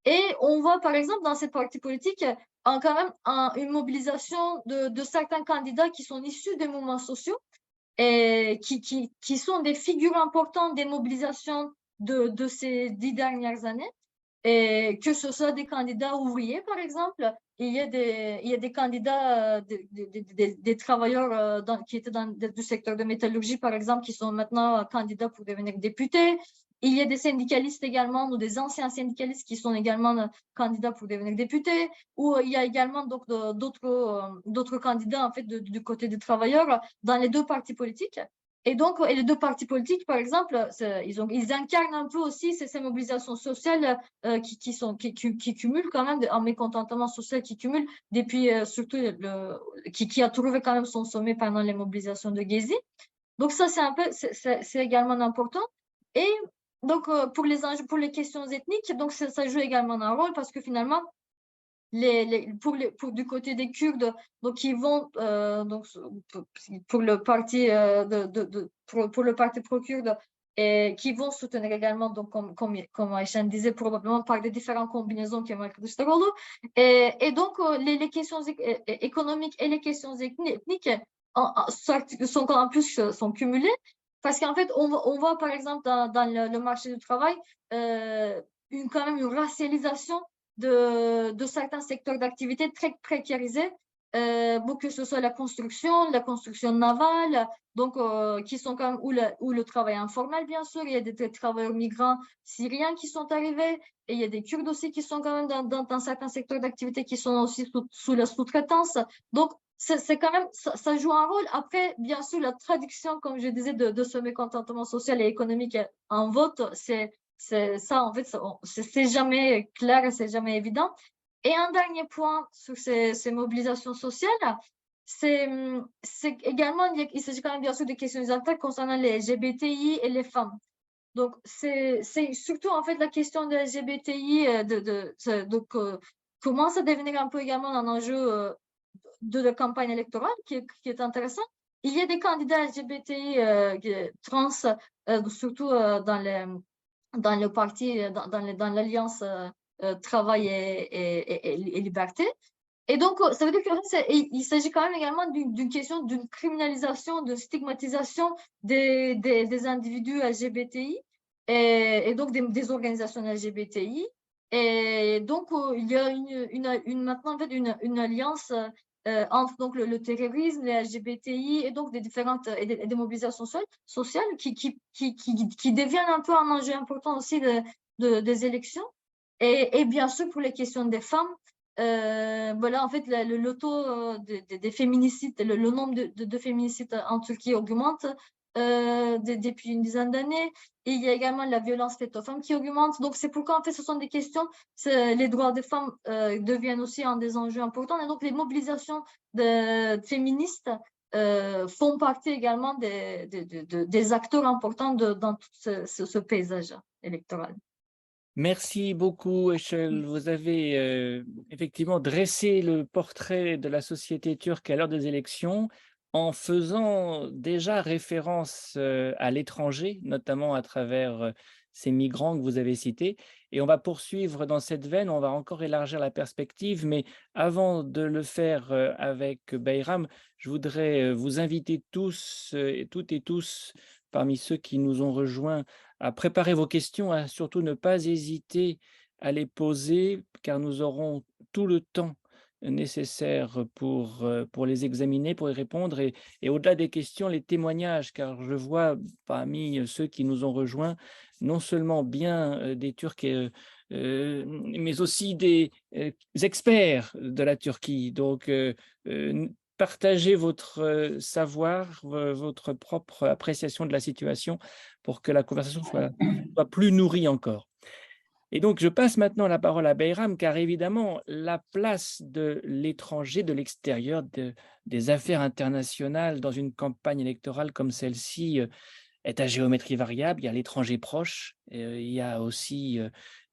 Et on voit, par exemple, dans cette parti politique, quand même une mobilisation de certains candidats qui sont issus des mouvements sociaux et qui sont des figures importantes des mobilisations de ces 10 dernières années, et que ce soit des candidats ouvriers, par exemple. Il y a des candidats, des travailleurs qui étaient du secteur de métallurgie, par exemple, qui sont maintenant candidats pour devenir députés. Il y a des syndicalistes également, ou des anciens syndicalistes qui sont également candidats pour devenir députés, ou il y a également donc d'autres candidats en fait du côté des travailleurs dans les deux partis politiques. Et donc, les deux partis politiques, par exemple, ils incarnent un peu aussi ces mobilisations sociales qui cumulent quand même un mécontentement social qui cumule depuis surtout qui a trouvé quand même son sommet pendant les mobilisations de Gezi. Donc ça, c'est également important. Et donc pour les questions ethniques, donc ça joue également un rôle parce que finalement du côté des Kurdes, donc ils vont donc pour le parti pour le parti pro-kurde et qui vont soutenir également donc comme Ayşen disait probablement par des différentes combinaisons qui Kemal Kılıçdaroğlu et donc les questions économiques et les questions ethniques en plus sont cumulées parce qu'en fait on voit par exemple dans le marché du travail quand même une racialisation de certains secteurs d'activité très précarisés, que ce soit la construction navale, donc qui sont quand même où le travail informel, bien sûr. Il y a des travailleurs migrants syriens qui sont arrivés, et il y a des Kurdes aussi qui sont quand même dans certains secteurs d'activité qui sont aussi sous la sous-traitance. Donc, c'est quand même, ça joue un rôle. Après, bien sûr, la traduction, comme je disais, de ce mécontentement social et économique en vote, c'est ça, en fait, c'est jamais clair et c'est jamais évident. Et un dernier point sur ces mobilisations sociales, c'est également, il s'agit quand même bien sûr des questions identitaires concernant les LGBTI et les femmes. Donc, c'est surtout en fait la question des LGBTI, donc, commence à devenir un peu également un enjeu de la campagne électorale qui est intéressant. Il y a des candidats LGBTI trans, surtout dans le parti, dans l'alliance Travail et Liberté. Et donc, ça veut dire qu'il s'agit quand même également d'une question d'une criminalisation, de stigmatisation des individus LGBTI et donc des organisations LGBTI. Et donc, il y a maintenant en fait une alliance entre donc le terrorisme, les LGBTI et donc des différentes et des mobilisations sociales qui deviennent un peu un enjeu important aussi des élections. Et bien sûr, pour les questions des femmes, voilà, en fait, le taux des féminicides, le nombre de féminicides en Turquie augmente depuis une dizaine d'années. Et il y a également la violence faite aux femmes qui augmente. Donc, c'est pourquoi, en fait, ce sont des questions, les droits des femmes deviennent aussi un des enjeux importants. Et donc, les mobilisations féministes font partie également des acteurs importants dans tout ce paysage électoral. Merci beaucoup, Eshel. Vous avez effectivement dressé le portrait de la société turque à l'heure des élections en faisant déjà référence à l'étranger, notamment à travers ces migrants que vous avez cités. Et on va poursuivre dans cette veine, on va encore élargir la perspective, mais avant de le faire avec Bayram, je voudrais vous inviter tous, toutes et tous, parmi ceux qui nous ont rejoints, à préparer vos questions, à surtout ne pas hésiter à les poser, car nous aurons tout le temps nécessaire pour les examiner, pour y répondre et au-delà des questions, les témoignages, car je vois parmi ceux qui nous ont rejoints, non seulement bien des Turcs, mais aussi des experts de la Turquie. Donc, partagez votre savoir, votre propre appréciation de la situation pour que la conversation soit plus nourrie encore. Et donc, je passe maintenant la parole à Bayram, car évidemment, la place de l'étranger, de l'extérieur, des affaires internationales dans une campagne électorale comme celle-ci est à géométrie variable. Il y a l'étranger proche, il y a aussi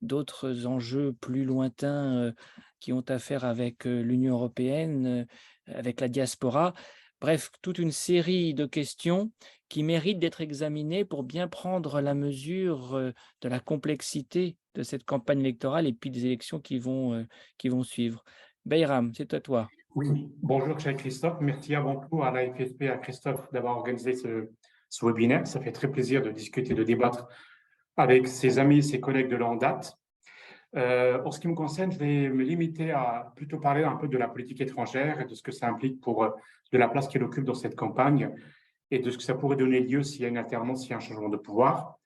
d'autres enjeux plus lointains qui ont affaire avec l'Union européenne, avec la diaspora. Bref, toute une série de questions qui méritent d'être examinées pour bien prendre la mesure de la complexité de cette campagne électorale et puis des élections qui vont suivre. Bayram, c'est à toi. Oui, bonjour cher Christophe. Merci avant tout à la FSP, à Christophe d'avoir organisé ce webinaire. Ça fait très plaisir de discuter, de débattre avec ses amis, ses collègues de longue date. En ce qui me concerne, je vais me limiter à plutôt parler un peu de la politique étrangère et de ce que ça implique de la place qu'elle occupe dans cette campagne et de ce que ça pourrait donner lieu s'il y a une alternance, s'il y a un changement de pouvoir.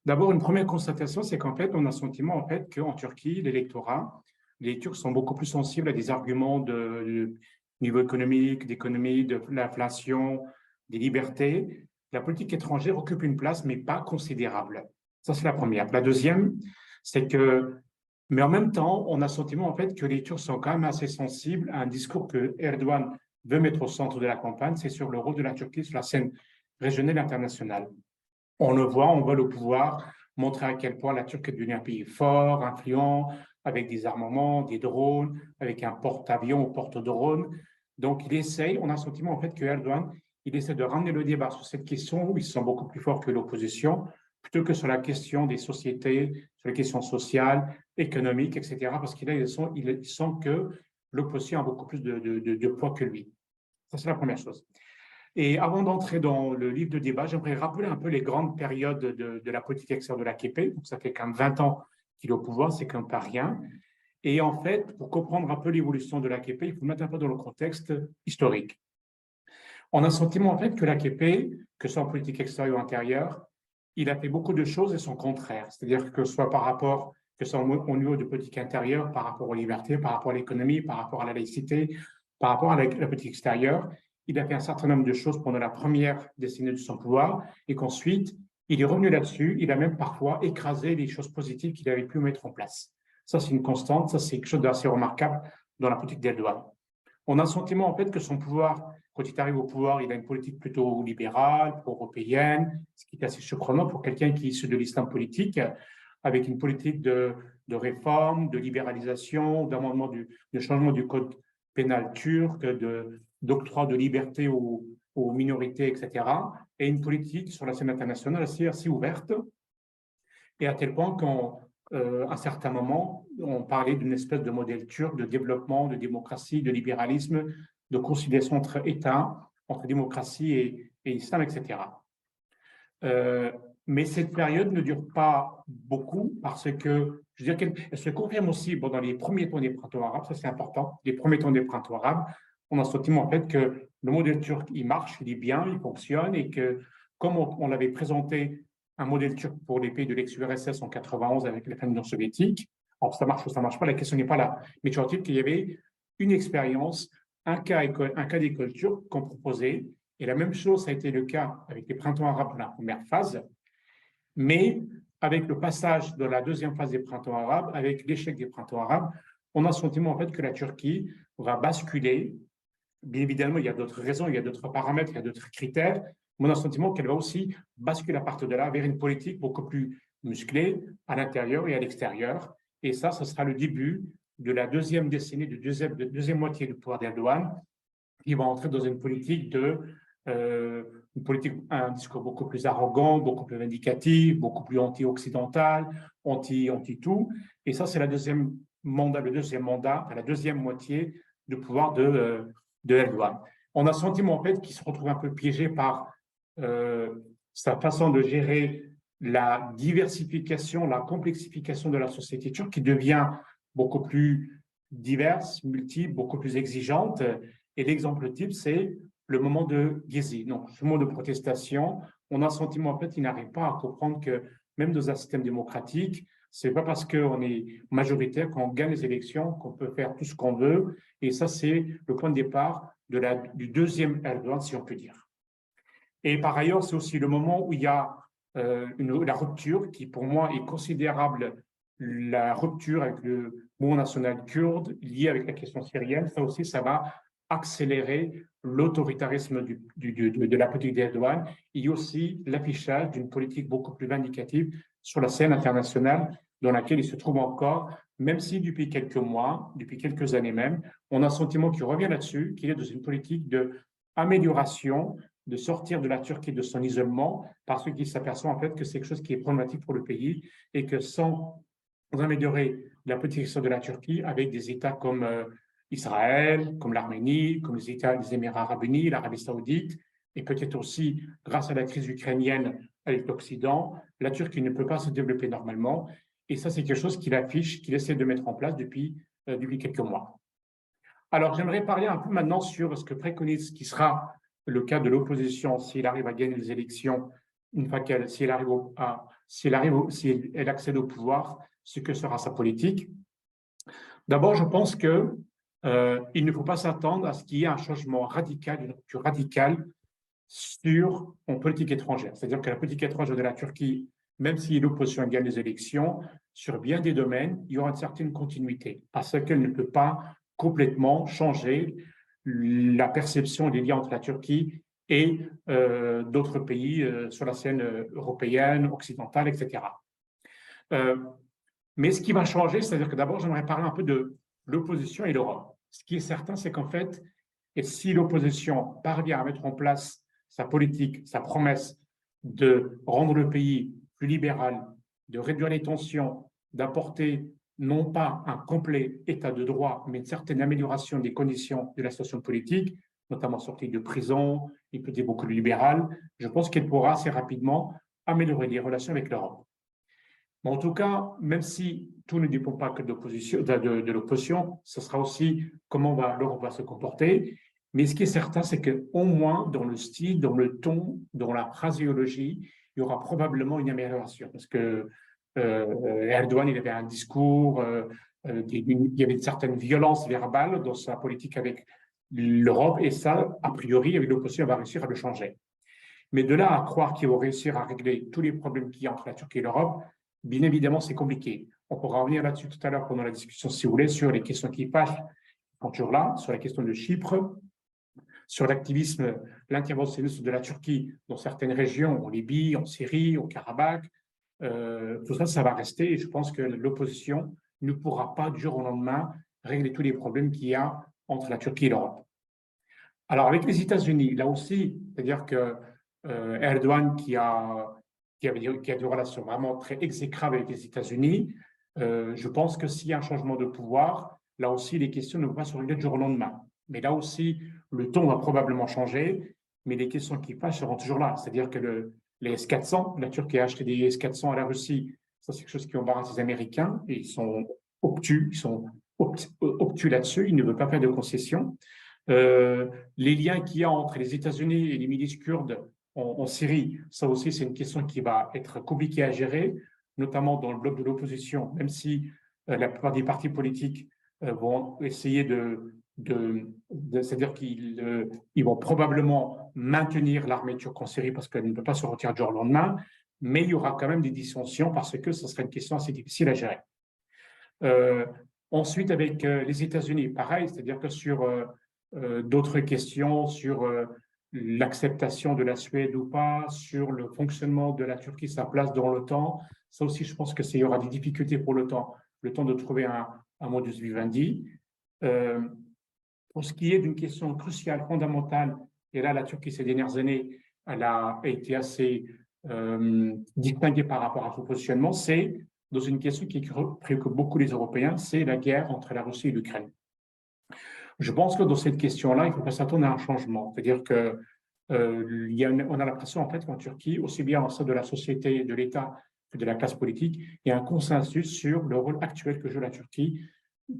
D'abord, une première constatation, c'est qu'en fait, on a le sentiment en fait, qu'en Turquie, l'électorat, les Turcs sont beaucoup plus sensibles à des arguments de niveau économique, d'économie, de l'inflation, des libertés. La politique étrangère occupe une place, mais pas considérable. Ça, c'est la première. La deuxième, c'est que, mais en même temps, on a le sentiment en fait que les Turcs sont quand même assez sensibles à un discours que Erdogan veut mettre au centre de la campagne, c'est sur le rôle de la Turquie sur la scène régionale et internationale. On le voit, on voit le pouvoir montrer à quel point la Turquie est devenue un pays fort, influent, avec des armements, des drones, avec un porte-avions ou porte-drones. Donc, il essaye, on a le sentiment en fait que Erdogan, il essaie de ramener le débat sur cette question où ils sont beaucoup plus forts que l'opposition, plutôt que sur la question des sociétés, sur les questions sociales, économiques, etc. Parce qu'il sent que l'opposition a beaucoup plus de poids que lui. Ça, c'est la première chose. Et avant d'entrer dans le livre de débat, j'aimerais rappeler un peu les grandes périodes de la politique extérieure de l'AKP. Donc, ça fait quand même 20 ans qu'il est au pouvoir, c'est quand même pas rien. Et en fait, pour comprendre un peu l'évolution de l'AKP, il faut mettre un peu dans le contexte historique. On a le sentiment en fait que l'AKP, que ce soit en politique extérieure ou intérieure, il a fait beaucoup de choses et son contraire. C'est-à-dire que ce soit que ce soit au niveau de politique intérieure, par rapport aux libertés, par rapport à l'économie, par rapport à la laïcité, par rapport à la politique extérieure, il a fait un certain nombre de choses pendant la première décennie de son pouvoir et qu'ensuite, il est revenu là-dessus. Il a même parfois écrasé les choses positives qu'il avait pu mettre en place. Ça, c'est une constante. Ça, c'est quelque chose d'assez remarquable dans la politique d'Erdogan. On a le sentiment, en fait, que son pouvoir, quand il arrive au pouvoir, il a une politique plutôt libérale, pro-européenne, ce qui est assez surprenant pour quelqu'un qui est issu de l'islam politique, avec une politique de réforme, de libéralisation, d'amendement de changement du code pénal turc, d'octroi de liberté aux minorités, etc., et une politique sur la scène internationale assez ouverte, et à tel point qu'à un certain moment, on parlait d'une espèce de modèle turc de développement, de démocratie, de libéralisme, de conciliation entre États, entre démocratie et islam, etc. Mais cette période ne dure pas beaucoup parce que, je veux dire qu'elle se confirme aussi dans les premiers temps des printemps arabes, ça c'est important, les premiers temps des printemps arabes, on a le sentiment en fait que le modèle turc, il marche, il est bien, il fonctionne et que comme on l'avait présenté un modèle turc pour les pays de l'ex-URSS en 91 avec la fin de l'Union soviétique, Alors, ça marche ou ça ne marche pas, la question n'est pas là. Mais toujours est-il qu'il y avait une expérience, un cas d'école turque qu'on proposait. Et la même chose, ça a été le cas avec les printemps arabes dans la première phase. Mais avec le passage de la deuxième phase des printemps arabes, avec l'échec des printemps arabes, on a le sentiment en fait que la Turquie va basculer. Bien évidemment, il y a d'autres raisons, il y a d'autres paramètres, il y a d'autres critères, mais on a le sentiment qu'elle va aussi basculer à partir de là vers une politique beaucoup plus musclée à l'intérieur et à l'extérieur. Et ça, ce sera le début de la deuxième décennie, de deuxième moitié du pouvoir d'Erdogan, qui va entrer dans une politique un discours beaucoup plus arrogant, beaucoup plus vindicatif, beaucoup plus anti-occidental, anti-tout. Et ça, c'est le deuxième mandat, la deuxième moitié du pouvoir de Erdogan. On a le sentiment en fait qu'il se retrouve un peu piégé par sa façon de gérer la diversification, la complexification de la société turque qui devient beaucoup plus diverse, multiple, beaucoup plus exigeante. Et l'exemple type, c'est le moment de Gezi. Donc, ce moment de protestation, on a le sentiment en fait qu'il n'arrive pas à comprendre que même dans un système démocratique, ce n'est pas parce qu'on est majoritaire, qu'on gagne les élections, qu'on peut faire tout ce qu'on veut. Et ça, c'est le point de départ du deuxième Erdogan, si on peut dire. Et par ailleurs, c'est aussi le moment où il y a la rupture, qui pour moi est considérable, la rupture avec le mouvement national kurde lié avec la question syrienne. Ça aussi, ça va accélérer l'autoritarisme de la politique d'Erdogan et aussi l'affichage d'une politique beaucoup plus vindicative sur la scène internationale dans laquelle il se trouve encore, même si depuis quelques mois, depuis quelques années même, on a un sentiment qui revient là-dessus, qu'il est dans une politique d'amélioration, de sortir de la Turquie de son isolement, parce qu'il s'aperçoit en fait que c'est quelque chose qui est problématique pour le pays et que sans améliorer la politique de la Turquie avec des États comme Israël, comme l'Arménie, comme les Émirats arabes unis, l'Arabie saoudite, et peut-être aussi grâce à la crise ukrainienne avec l'Occident, la Turquie ne peut pas se développer normalement. Et ça, c'est quelque chose qu'il affiche, qu'il essaie de mettre en place depuis quelques mois. Alors, j'aimerais parler un peu maintenant sur ce que préconise, qui sera le cas de l'opposition s'il arrive à gagner les élections, une fois si elle accède au pouvoir, ce que sera sa politique. D'abord, je pense que il ne faut pas s'attendre à ce qu'il y ait un changement radical, une rupture radicale en politique étrangère. C'est-à-dire que la politique étrangère de la Turquie, même si l'opposition gagne les élections, sur bien des domaines, il y aura une certaine continuité, parce qu'elle ne peut pas complètement changer la perception des liens entre la Turquie et d'autres pays sur la scène européenne, occidentale, etc. Mais ce qui va changer, c'est-à-dire que d'abord, j'aimerais parler un peu de l'opposition et l'Europe. Ce qui est certain, c'est qu'en fait, et si l'opposition parvient à mettre en place sa politique, sa promesse de rendre le pays plus libéral, de réduire les tensions, d'apporter non pas un complet état de droit, mais une certaine amélioration des conditions de la situation politique, notamment sortie de prison, et peut-être beaucoup plus libérale, je pense qu'elle pourra assez rapidement améliorer les relations avec l'Europe. Mais en tout cas, même si tout ne dépend pas que de l'opposition, ce sera aussi comment l'Europe va se comporter. Mais ce qui est certain, c'est qu'au moins dans le style, dans le ton, dans la phraséologie, il y aura probablement une amélioration. Parce que Erdogan, il avait un discours, il y avait une certaine violence verbale dans sa politique avec l'Europe, et ça, a priori, avec l'opposition, elle va réussir à le changer. Mais de là à croire qu'ils vont réussir à régler tous les problèmes qu'il y a entre la Turquie et l'Europe, bien évidemment, c'est compliqué. On pourra revenir là-dessus tout à l'heure pendant la discussion, si vous voulez, sur les questions qui fâchent, sont toujours là, sur la question de Chypre, sur l'activisme, l'interventionnisme de la Turquie dans certaines régions, en Libye, en Syrie, au Karabakh. Tout ça, ça va rester, et je pense que l'opposition ne pourra pas du jour au lendemain régler tous les problèmes qu'il y a entre la Turquie et l'Europe. Alors, avec les États-Unis, là aussi, c'est-à-dire que Erdogan, qui a des relations vraiment très exécrables avec les États-Unis, je pense que s'il y a un changement de pouvoir, là aussi, les questions ne vont pas se régler du jour au lendemain. Mais là aussi, le ton va probablement changer, mais les questions qui fâchent seront toujours là. C'est-à-dire que les S-400, la Turquie a acheté des S-400 à la Russie, ça c'est quelque chose qui embarrasse les Américains, et ils sont obtus là-dessus, ils ne veulent pas faire de concessions. Les liens qu'il y a entre les États-Unis et les milices kurdes en Syrie, ça aussi c'est une question qui va être compliquée à gérer, notamment dans le bloc de l'opposition, même si la plupart des partis politiques vont essayer c'est-à-dire qu'ils vont probablement maintenir l'armée turque en Syrie parce qu'elle ne peut pas se retirer du jour au lendemain, mais il y aura quand même des dissensions parce que ce serait une question assez difficile à gérer. Ensuite, avec les États-Unis, pareil, c'est-à-dire que sur d'autres questions, sur l'acceptation de la Suède ou pas, sur le fonctionnement de la Turquie, sa place dans l'OTAN, ça aussi, je pense qu'il y aura des difficultés pour le temps de trouver un modus vivendi. Pour ce qui est d'une question cruciale, fondamentale, et là, la Turquie, ces dernières années, elle a été assez distinguée par rapport à son positionnement, c'est dans une question qui préoccupe beaucoup les Européens, c'est la guerre entre la Russie et l'Ukraine. Je pense que dans cette question-là, il ne faut pas s'attendre à un changement. C'est-à-dire que on a l'impression, en fait, qu'en Turquie, aussi bien au sein de la société, de l'État que de la classe politique, il y a un consensus sur le rôle actuel que joue la Turquie,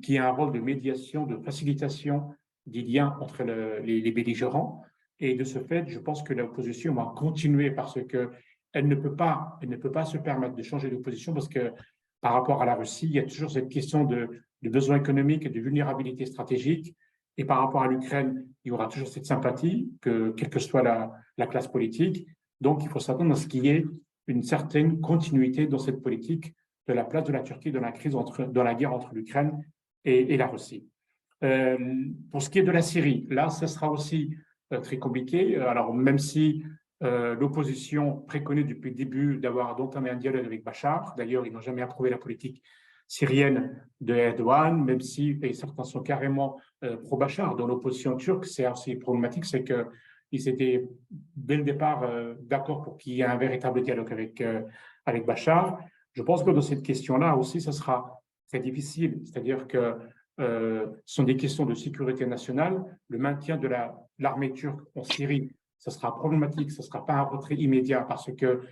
qui a un rôle de médiation, de facilitation des liens entre les belligérants. Et de ce fait, je pense que l'opposition va continuer parce qu'elle ne peut pas se permettre de changer de position parce que par rapport à la Russie, il y a toujours cette question de besoins économiques et de vulnérabilité stratégique. Et par rapport à l'Ukraine, il y aura toujours cette sympathie, quelle que soit la classe politique. Donc, il faut s'attendre à ce qu'il y ait une certaine continuité dans cette politique de la place de la Turquie dans la guerre entre l'Ukraine et la Russie. Pour ce qui est de la Syrie, là, ce sera aussi très compliqué. Alors, même si l'opposition préconise depuis le début d'entamer un dialogue avec Bachar, d'ailleurs, ils n'ont jamais approuvé la politique syrienne de Erdogan, même si et certains sont carrément pro-Bachar. Dans l'opposition turque, c'est assez problématique, c'est qu'ils étaient dès le départ d'accord pour qu'il y ait un véritable dialogue avec Bachar. Je pense que dans cette question-là aussi, ce sera très difficile, c'est-à-dire que ce sont des questions de sécurité nationale. Le maintien de l'armée turque en Syrie, ce sera problématique, ce ne sera pas un retrait immédiat parce que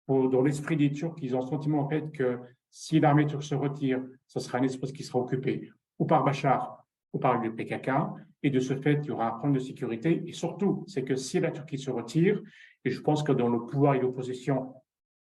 dans l'esprit des Turcs, ils ont le sentiment en fait que si l'armée turque se retire, ce sera un espace qui sera occupé ou par Bachar ou par le PKK, et de ce fait, il y aura un problème de sécurité. Et surtout, c'est que si la Turquie se retire, et je pense que dans le pouvoir et l'opposition,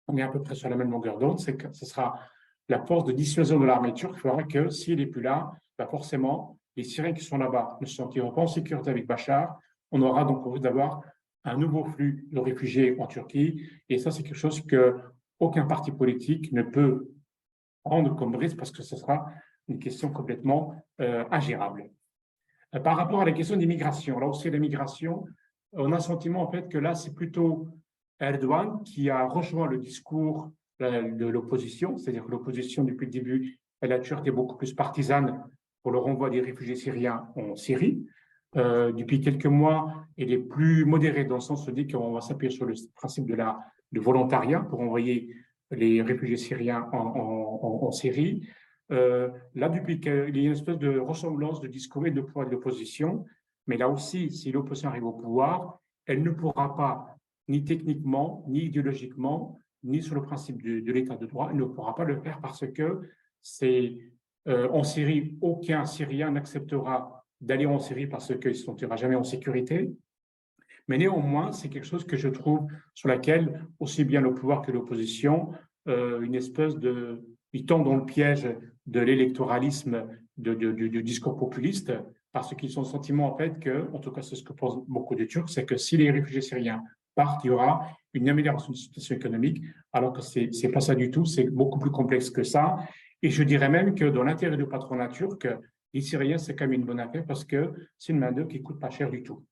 on est à peu près sur la même longueur d'onde, c'est que ce sera la force de dissuasion de l'armée turque fera que s'il n'est plus là, bah forcément, les Syriens qui sont là-bas ne se sentiront pas en sécurité avec Bachar. On aura donc envie d'avoir un nouveau flux de réfugiés en Turquie. Et ça, c'est quelque chose qu'aucun parti politique ne peut prendre comme risque parce que ce sera une question complètement ingérable. Par rapport à la question des migrations, là aussi, la migration, on a le sentiment en fait que là, c'est plutôt Erdogan qui a rejoint le discours de l'opposition, c'est-à-dire que l'opposition, depuis le début, elle a toujours été beaucoup plus partisane pour le renvoi des réfugiés syriens en Syrie. Depuis quelques mois, elle est plus modérée dans le sens où on dit qu'on va s'appuyer sur le principe de volontariat pour envoyer les réfugiés syriens en Syrie. Là, depuis qu'il y a une espèce de ressemblance de discours et de pouvoir de l'opposition, mais là aussi, si l'opposition arrive au pouvoir, elle ne pourra pas, ni techniquement, ni idéologiquement, ni sur le principe de l'état de droit, elle ne pourra pas le faire parce que en Syrie, aucun Syrien n'acceptera d'aller en Syrie parce qu'il ne se sentira jamais en sécurité. Mais néanmoins, c'est quelque chose que je trouve sur laquelle, aussi bien le pouvoir que l'opposition, une espèce ils tombent dans le piège de l'électoralisme du discours populiste, parce qu'ils ont le sentiment, en fait, en tout cas, c'est ce que pensent beaucoup de Turcs, c'est que si les réfugiés syriens partent, il y aura une amélioration de la situation économique, alors que ce n'est pas ça du tout, c'est beaucoup plus complexe que ça. Et je dirais même que dans l'intérêt du patronat turc, les Syriens, c'est quand même une bonne affaire parce que c'est une main-d'œuvre qui ne coûte pas cher du tout.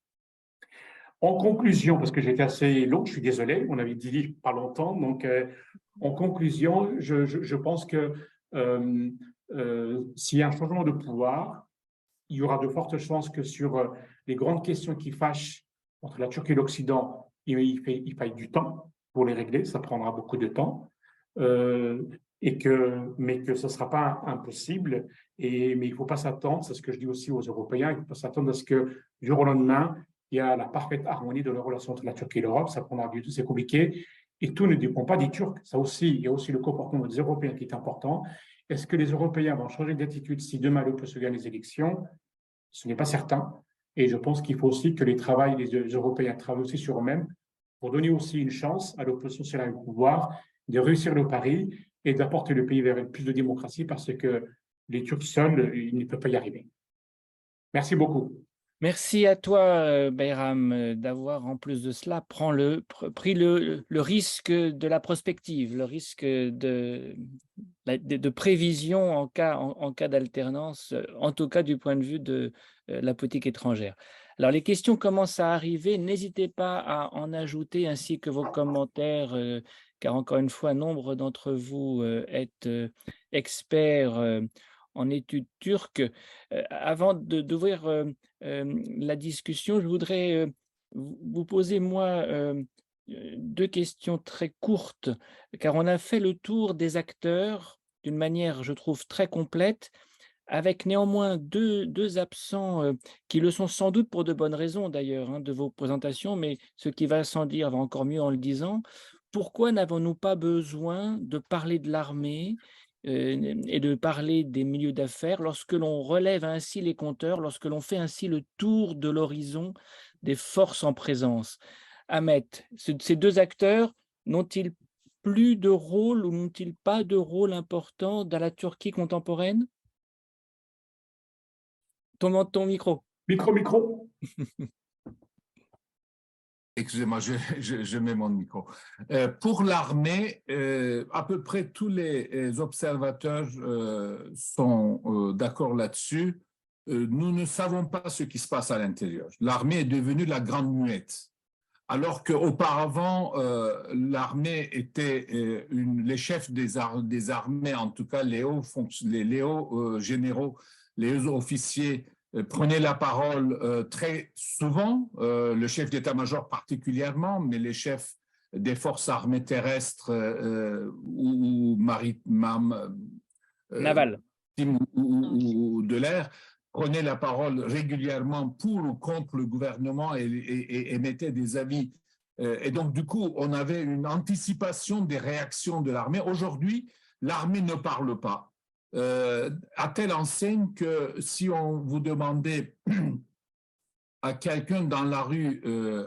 En conclusion, parce que j'étais assez long, je suis désolé, on avait dit pas longtemps, donc en conclusion, je pense que s'il y a un changement de pouvoir, il y aura de fortes chances que sur les grandes questions qui fâchent entre la Turquie et l'Occident, il faille du temps pour les régler, ça prendra beaucoup de temps, mais que ce ne sera pas impossible, mais il ne faut pas s'attendre, c'est ce que je dis aussi aux Européens, il ne faut pas s'attendre à ce que du jour au lendemain, il y a la parfaite harmonie de la relation entre la Turquie et l'Europe, ça prendra du temps, c'est compliqué, et tout ne dépend pas des Turcs. Ça aussi, il y a aussi le comportement des Européens qui est important. Est-ce que les Européens vont changer d'attitude si demain l'Europe se gagne les élections? Ce n'est pas certain. Et je pense qu'il faut aussi que les Européens travaillent aussi sur eux-mêmes pour donner aussi une chance à l'opposition sur le pouvoir de réussir le pari et d'apporter le pays vers plus de démocratie parce que les Turcs seuls, ils ne peuvent pas y arriver. Merci beaucoup. Merci à toi, Bayram, d'avoir en plus de cela pris le risque de la prospective, le risque de prévision en cas d'alternance, en tout cas du point de vue de la politique étrangère. Alors les questions commencent à arriver, n'hésitez pas à en ajouter ainsi que vos commentaires, car encore une fois, nombre d'entre vous êtes experts en études turques. Avant d'ouvrir la discussion, je voudrais vous poser, moi, deux questions très courtes, car on a fait le tour des acteurs d'une manière, je trouve, très complète, avec néanmoins deux absents qui le sont sans doute pour de bonnes raisons d'ailleurs hein, de vos présentations, mais ce qui va sans dire va encore mieux en le disant. Pourquoi n'avons-nous pas besoin de parler de l'armée et de parler des milieux d'affaires lorsque l'on relève ainsi les compteurs, lorsque l'on fait ainsi le tour de l'horizon des forces en présence? Ahmet, ces deux acteurs n'ont-ils plus de rôle ou n'ont-ils pas de rôle important dans la Turquie contemporaine? Ton micro. Micro. Excusez-moi, je mets mon micro. Pour l'armée, à peu près tous les observateurs sont d'accord là-dessus. Nous ne savons pas ce qui se passe à l'intérieur. L'armée est devenue la grande muette. Alors qu'auparavant, l'armée était les chefs des armées, en tout cas les hauts généraux, les hauts officiers, prenaient la parole très souvent, le chef d'état-major particulièrement, mais les chefs des forces armées terrestres ou maritimes, Naval. ou de l'air, prenaient la parole régulièrement pour ou contre le gouvernement et émettaient des avis. Et donc, du coup, on avait une anticipation des réactions de l'armée. Aujourd'hui, l'armée ne parle pas. À telle enseigne que si on vous demandait à quelqu'un dans la rue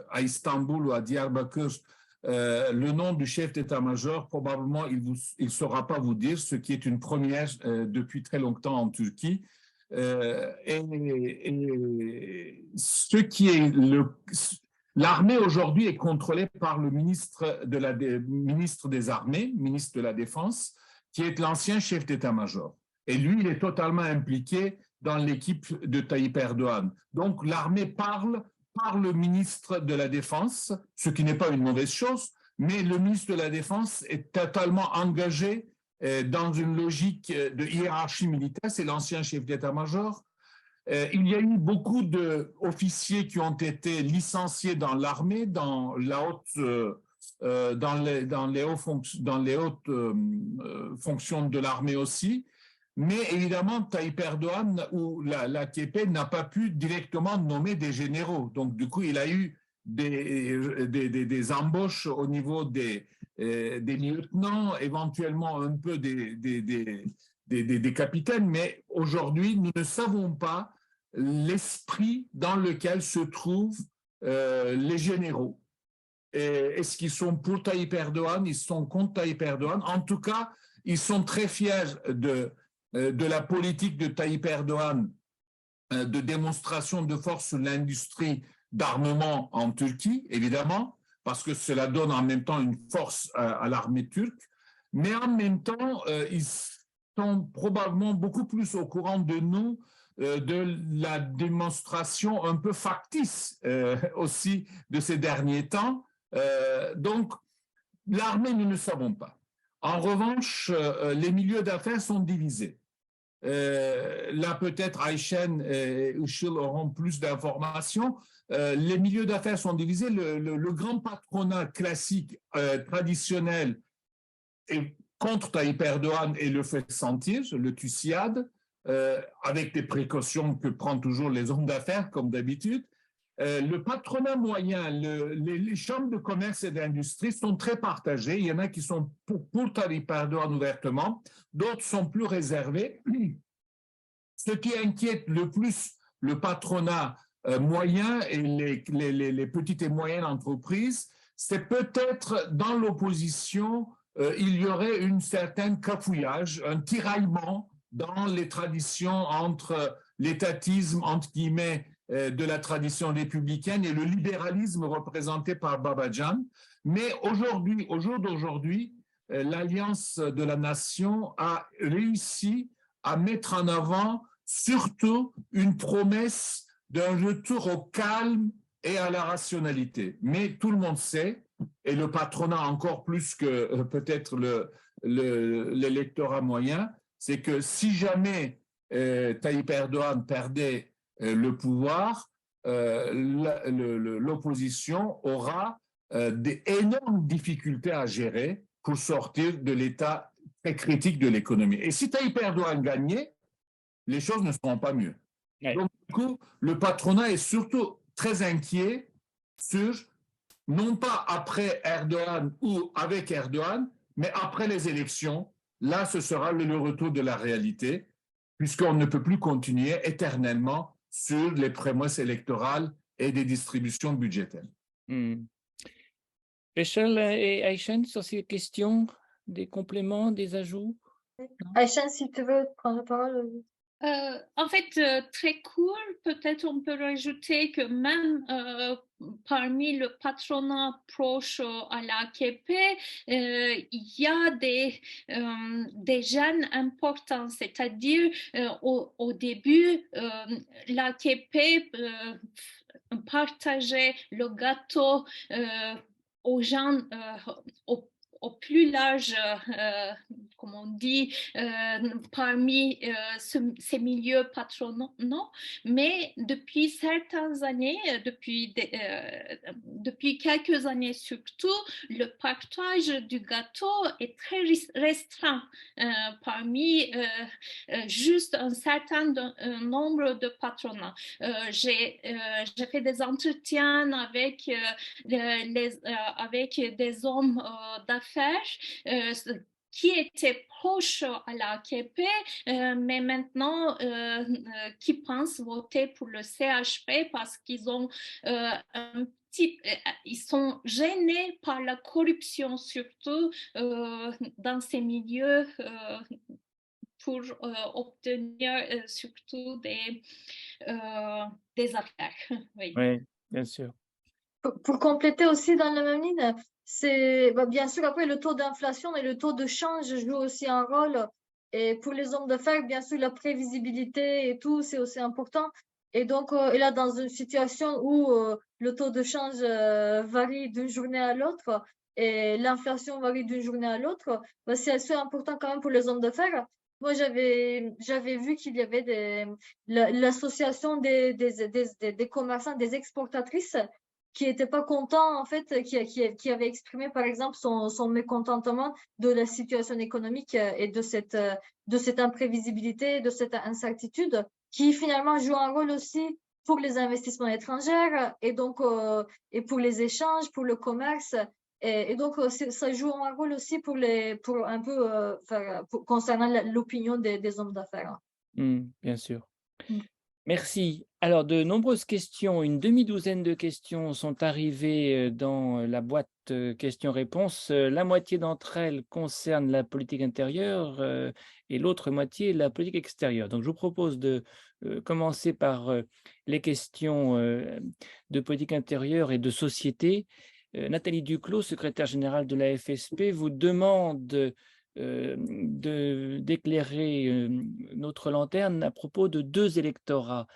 à Istanbul ou à Diyarbakır le nom du chef d'état-major, probablement il ne saura pas vous dire, ce qui est une première depuis très longtemps en Turquie. L'armée aujourd'hui est contrôlée par le ministre des Armées, ministre de la Défense, qui est l'ancien chef d'état-major. Et lui, il est totalement impliqué dans l'équipe de Tayyip Erdogan. Donc, l'armée parle par le ministre de la Défense, ce qui n'est pas une mauvaise chose, mais le ministre de la Défense est totalement engagé dans une logique de hiérarchie militaire. C'est l'ancien chef d'état-major. Il y a eu beaucoup d'officiers qui ont été licenciés dans l'armée, dans les hautes fonctions de l'armée aussi. Mais évidemment, Tayyip Erdogan ou l'AKP n'a pas pu directement nommer des généraux. Donc, du coup, il a eu des embauches au niveau des lieutenants, éventuellement un peu des capitaines. Mais aujourd'hui, nous ne savons pas l'esprit dans lequel se trouvent les généraux. Est-ce qu'ils sont pour Tayyip Erdogan? Ils sont contre Tayyip Erdogan? En tout cas, ils sont très fiers de la politique de Tayyip Erdogan de démonstration de force sur l'industrie d'armement en Turquie, évidemment, parce que cela donne en même temps une force à l'armée turque, mais en même temps, ils sont probablement beaucoup plus au courant de nous de la démonstration un peu factice aussi de ces derniers temps. Donc, l'armée, nous ne savons pas. En revanche, les milieux d'affaires sont divisés. Là, peut-être Ayşen et Işıl auront plus d'informations. Les milieux d'affaires sont divisés. Le grand patronat classique, traditionnel, est contre Tayyip Erdogan et le fait sentir, le TÜSİAD, avec des précautions que prennent toujours les hommes d'affaires, comme d'habitude. Le patronat moyen, les chambres de commerce et d'industrie sont très partagées. Il y en a qui sont pour Tayyip Erdogan ouvertement, d'autres sont plus réservés. Ce qui inquiète le plus le patronat moyen et les petites et moyennes entreprises, c'est peut-être dans l'opposition il y aurait une certaine cafouillage, un tiraillement dans les traditions entre l'étatisme, entre guillemets, de la tradition républicaine et le libéralisme représenté par Babajan. Mais aujourd'hui, au jour d'aujourd'hui, l'Alliance de la Nation a réussi à mettre en avant surtout une promesse d'un retour au calme et à la rationalité. Mais tout le monde sait, et le patronat encore plus que peut-être l'électorat moyen, c'est que si jamais Tayyip Erdogan perdait le pouvoir, l'opposition aura d'énormes difficultés à gérer pour sortir de l'état très critique de l'économie. Et si Tayyip Erdogan gagnait, les choses ne seront pas mieux. Ouais. Donc, du coup, le patronat est surtout très inquiet sur, non pas après Erdogan ou avec Erdogan, mais après les élections. Là, ce sera le retour de la réalité, puisqu'on ne peut plus continuer éternellement sur les promesses électorales et des distributions budgétaires. Rachel et Aïchen, sur ces questions, des compléments, des ajouts? Aïchen, si tu veux prendre la parole. En fait, très court, peut-être on peut rajouter que même parmi le patronat proche à l'AKP, il y a des jeunes importants, c'est-à-dire au début, l'AKP partageait le gâteau aux gens, au plus large, comme on dit, parmi ces milieux patronaux, mais depuis certaines années, depuis quelques années surtout, le partage du gâteau est très restreint parmi juste un certain nombre de patronats. J'ai fait des entretiens avec des hommes d'affaires qui étaient proches à l'AKP, mais maintenant qui pensent voter pour le CHP parce qu'ils ont ils sont gênés par la corruption, surtout dans ces milieux, pour obtenir surtout des affaires. Oui, bien sûr. Pour compléter aussi dans la même ligne, c'est bien sûr après le taux d'inflation et le taux de change jouent aussi un rôle. Et pour les hommes d'affaires, bien sûr, la prévisibilité et tout, c'est aussi important. Et donc, et là, dans une situation où le taux de change varie d'une journée à l'autre et l'inflation varie d'une journée à l'autre, c'est assez important quand même pour les hommes d'affaires. Moi, j'avais vu qu'il y avait l'association des commerçants, des exportatrices qui n'était pas content, en fait, qui avait exprimé, par exemple, son mécontentement de la situation économique et de cette imprévisibilité, de cette incertitude, qui finalement joue un rôle aussi pour les investissements étrangers et donc et pour les échanges, pour le commerce. Et donc, ça joue un rôle aussi concernant l'opinion des hommes d'affaires. Bien sûr. Merci. Alors, de nombreuses questions, une demi-douzaine de questions sont arrivées dans la boîte questions-réponses. La moitié d'entre elles concernent la politique intérieure et l'autre moitié la politique extérieure. Donc, je vous propose de commencer par les questions de politique intérieure et de société. Nathalie Duclos, secrétaire générale de la FSP, vous demande d'éclairer notre lanterne à propos de deux électorats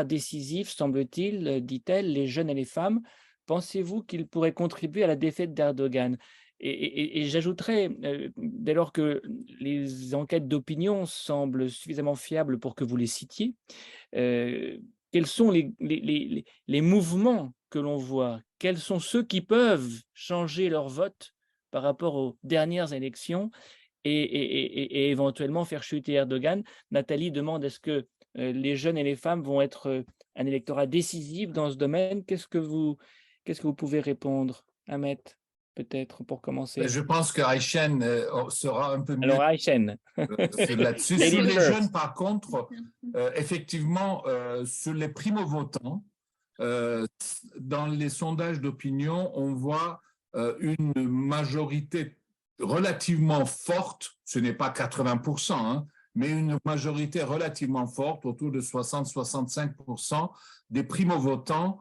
décisifs, semble-t-il, dit-elle, les jeunes et les femmes. Pensez-vous qu'ils pourraient contribuer à la défaite d'Erdogan? Et j'ajouterais, dès lors que les enquêtes d'opinion semblent suffisamment fiables pour que vous les citiez, quels sont les mouvements que l'on voit? Quels sont ceux qui peuvent changer leur vote par rapport aux dernières élections et éventuellement faire chuter Erdogan? Nathalie demande, est-ce que les jeunes et les femmes vont être un électorat décisif dans ce domaine? Qu'est-ce que vous pouvez répondre? Ahmet, peut-être, pour commencer. Je pense que Aïchen sera un peu mieux. Alors, Aïchen. Là-dessus. Sur les jeunes, par contre, effectivement, sur les primo-votants, dans les sondages d'opinion, on voit une majorité relativement forte, ce n'est pas 80%, hein, mais une majorité relativement forte, autour de 60-65% des primo-votants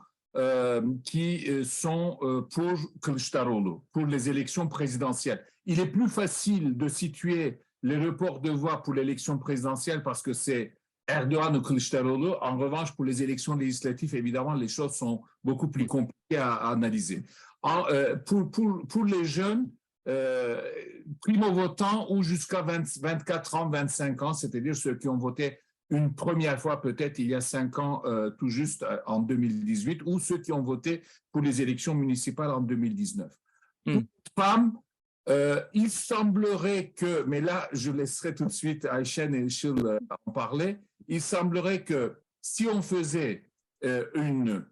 qui sont pour Kılıçdaroğlu, pour les élections présidentielles. Il est plus facile de situer les reports de voix pour l'élection présidentielle parce que c'est Erdogan ou Kılıçdaroğlu. En revanche, pour les élections législatives, évidemment, les choses sont beaucoup plus compliquées à analyser. Pour les jeunes, primo-votants ou jusqu'à 24 ans, 25 ans, c'est-à-dire ceux qui ont voté une première fois peut-être il y a 5 ans, tout juste en 2018, ou ceux qui ont voté pour les élections municipales en 2019. Pour les femmes, il semblerait que, mais là je laisserai tout de suite Ayşen et Işıl en parler, il semblerait que si on faisait un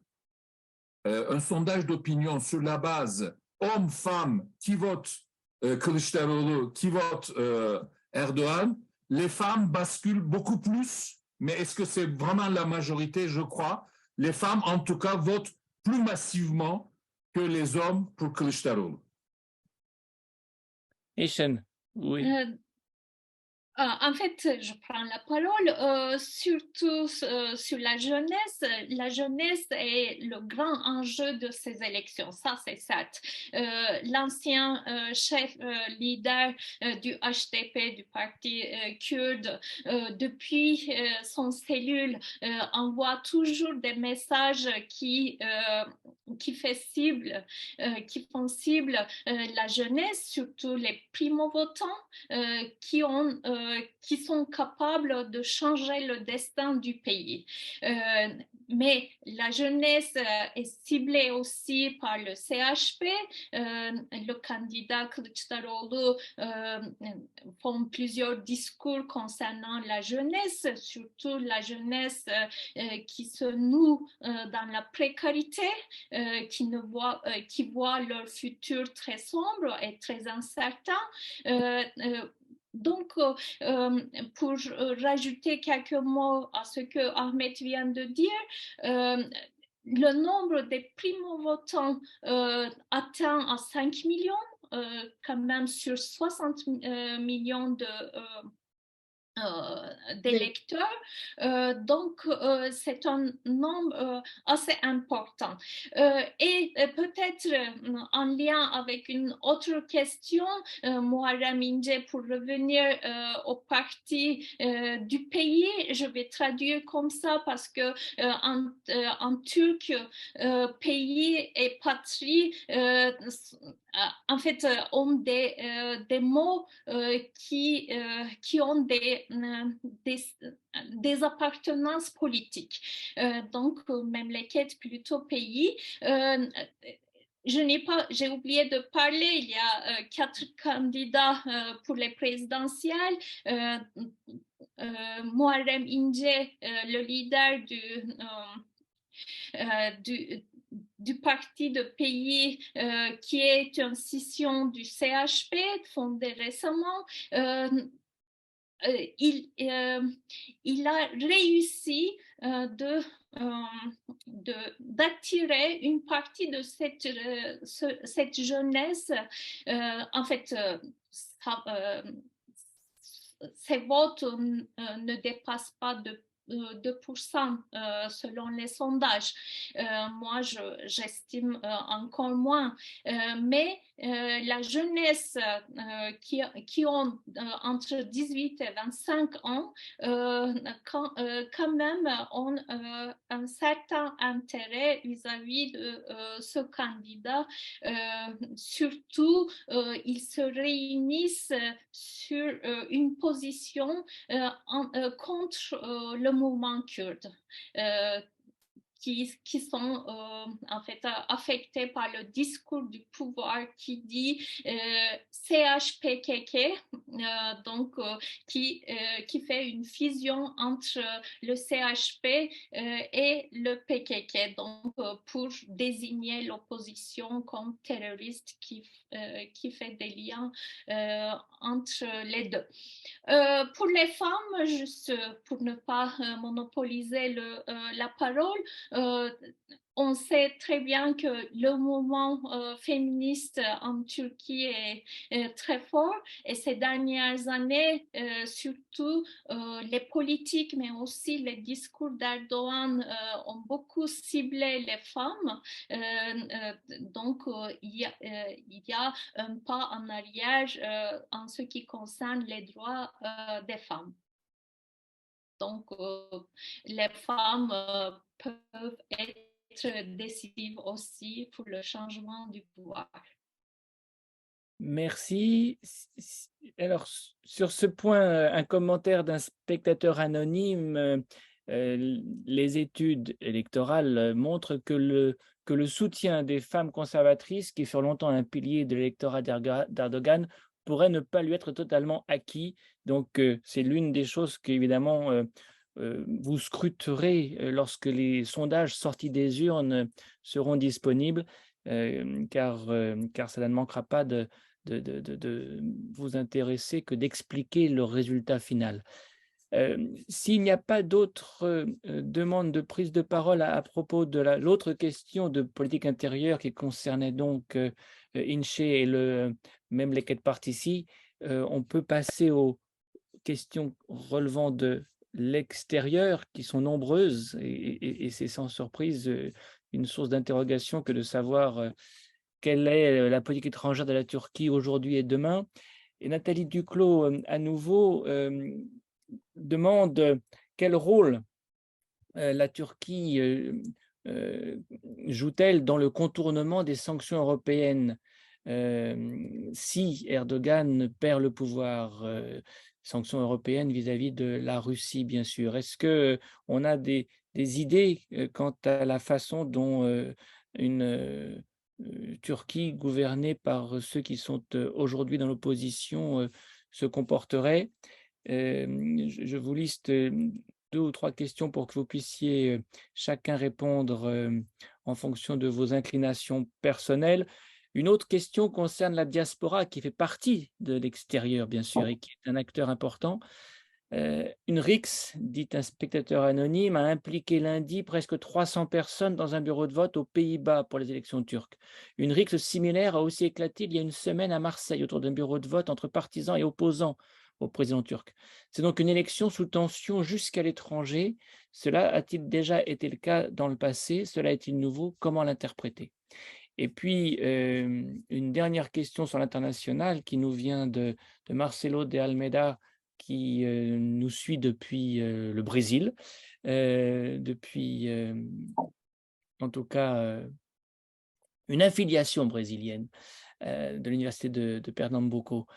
sondage d'opinion sur la base hommes-femmes qui votent Kılıçdaroğlu, qui votent Erdogan, les femmes basculent beaucoup plus, mais est-ce que c'est vraiment la majorité? Je crois. Les femmes, en tout cas, votent plus massivement que les hommes pour Kılıçdaroğlu. Ayşen, oui. En fait, je prends la parole surtout sur la jeunesse. La jeunesse est le grand enjeu de ces élections, ça c'est certain. L'ancien chef leader du HDP, du parti kurde, depuis son cellule, envoie toujours des messages qui font cible la jeunesse, surtout les primo-votants qui sont capables de changer le destin du pays. Mais la jeunesse est ciblée aussi par le CHP. Le candidat Kılıçdaroğlu font plusieurs discours concernant la jeunesse, surtout la jeunesse qui se noue dans la précarité, qui voit leur futur très sombre et très incertain. Donc, pour rajouter quelques mots à ce que Ahmet vient de dire, le nombre des primo-votants atteint à 5 millions, quand même sur 60 millions d'électeurs, donc c'est un nombre assez important. Et peut-être en lien avec une autre question, Muharrem İnce, pour revenir au parti du pays, je vais traduire comme ça parce que en turc, pays et patrie, en fait, ont des mots qui ont des appartenances politiques. Donc, memleket plutôt pays. J'ai oublié de parler, il y a 4 candidats pour les présidentielles. Muharrem İnce, le leader du parti de pays qui est une scission du CHP, fondé récemment. Il a réussi d'attirer une partie de cette jeunesse. En fait, ces votes ne dépassent pas de 2% selon les sondages. Moi, j'estime encore moins. Mais la jeunesse qui ont entre 18 et 25 ans quand même ont un certain intérêt vis-à-vis de ce candidat. Surtout, ils se réunissent sur une position contre le mouvement kurde. Qui sont en fait affectés par le discours du pouvoir qui dit CHPKK, donc qui fait une fusion entre le CHP et le PKK, donc pour désigner l'opposition comme terroriste qui fait des liens entre les deux. Pour les femmes, juste pour ne pas monopoliser la parole, on sait très bien que le mouvement féministe en Turquie est très fort et ces dernières années, surtout les politiques, mais aussi les discours d'Erdogan ont beaucoup ciblé les femmes. Donc, il y a un pas en arrière en ce qui concerne les droits des femmes. Donc, les femmes peuvent être décisive aussi pour le changement du pouvoir. Merci. Alors, sur ce point, un commentaire d'un spectateur anonyme. Les études électorales montrent que le soutien des femmes conservatrices, qui furent longtemps un pilier de l'électorat d'Erdogan, pourrait ne pas lui être totalement acquis. Donc, c'est l'une des choses qu'évidemment vous scruterez lorsque les sondages sortis des urnes seront disponibles, car cela ne manquera pas de vous intéresser que d'expliquer le résultat final. S'il n'y a pas d'autres demandes de prise de parole à propos de l'autre question de politique intérieure qui concernait donc Inche et le Memleket Partisi, on peut passer aux questions relevant de l'extérieur, qui sont nombreuses, et c'est sans surprise une source d'interrogation que de savoir quelle est la politique étrangère de la Turquie aujourd'hui et demain. Et Nathalie Duclos, à nouveau, demande quel rôle la Turquie joue-t-elle dans le contournement des sanctions européennes si Erdogan perd le pouvoir, sanctions européennes vis-à-vis de la Russie, bien sûr. Est-ce qu'on a des idées quant à la façon dont une Turquie gouvernée par ceux qui sont aujourd'hui dans l'opposition se comporterait? Je vous liste 2 ou 3 questions pour que vous puissiez chacun répondre en fonction de vos inclinations personnelles. Une autre question concerne la diaspora qui fait partie de l'extérieur, bien sûr, et qui est un acteur important. Une rixe, dit un spectateur anonyme, a impliqué lundi presque 300 personnes dans un bureau de vote aux Pays-Bas pour les élections turques. Une rixe similaire a aussi éclaté il y a une semaine à Marseille autour d'un bureau de vote entre partisans et opposants au président turc. C'est donc une élection sous tension jusqu'à l'étranger. Cela a-t-il déjà été le cas dans le passé? Cela est-il nouveau? Comment l'interpréter? Et puis, une dernière question sur l'international qui nous vient de Marcelo de Almeida, qui nous suit depuis le Brésil, depuis en tout cas une affiliation brésilienne de l'université de Pernambuco.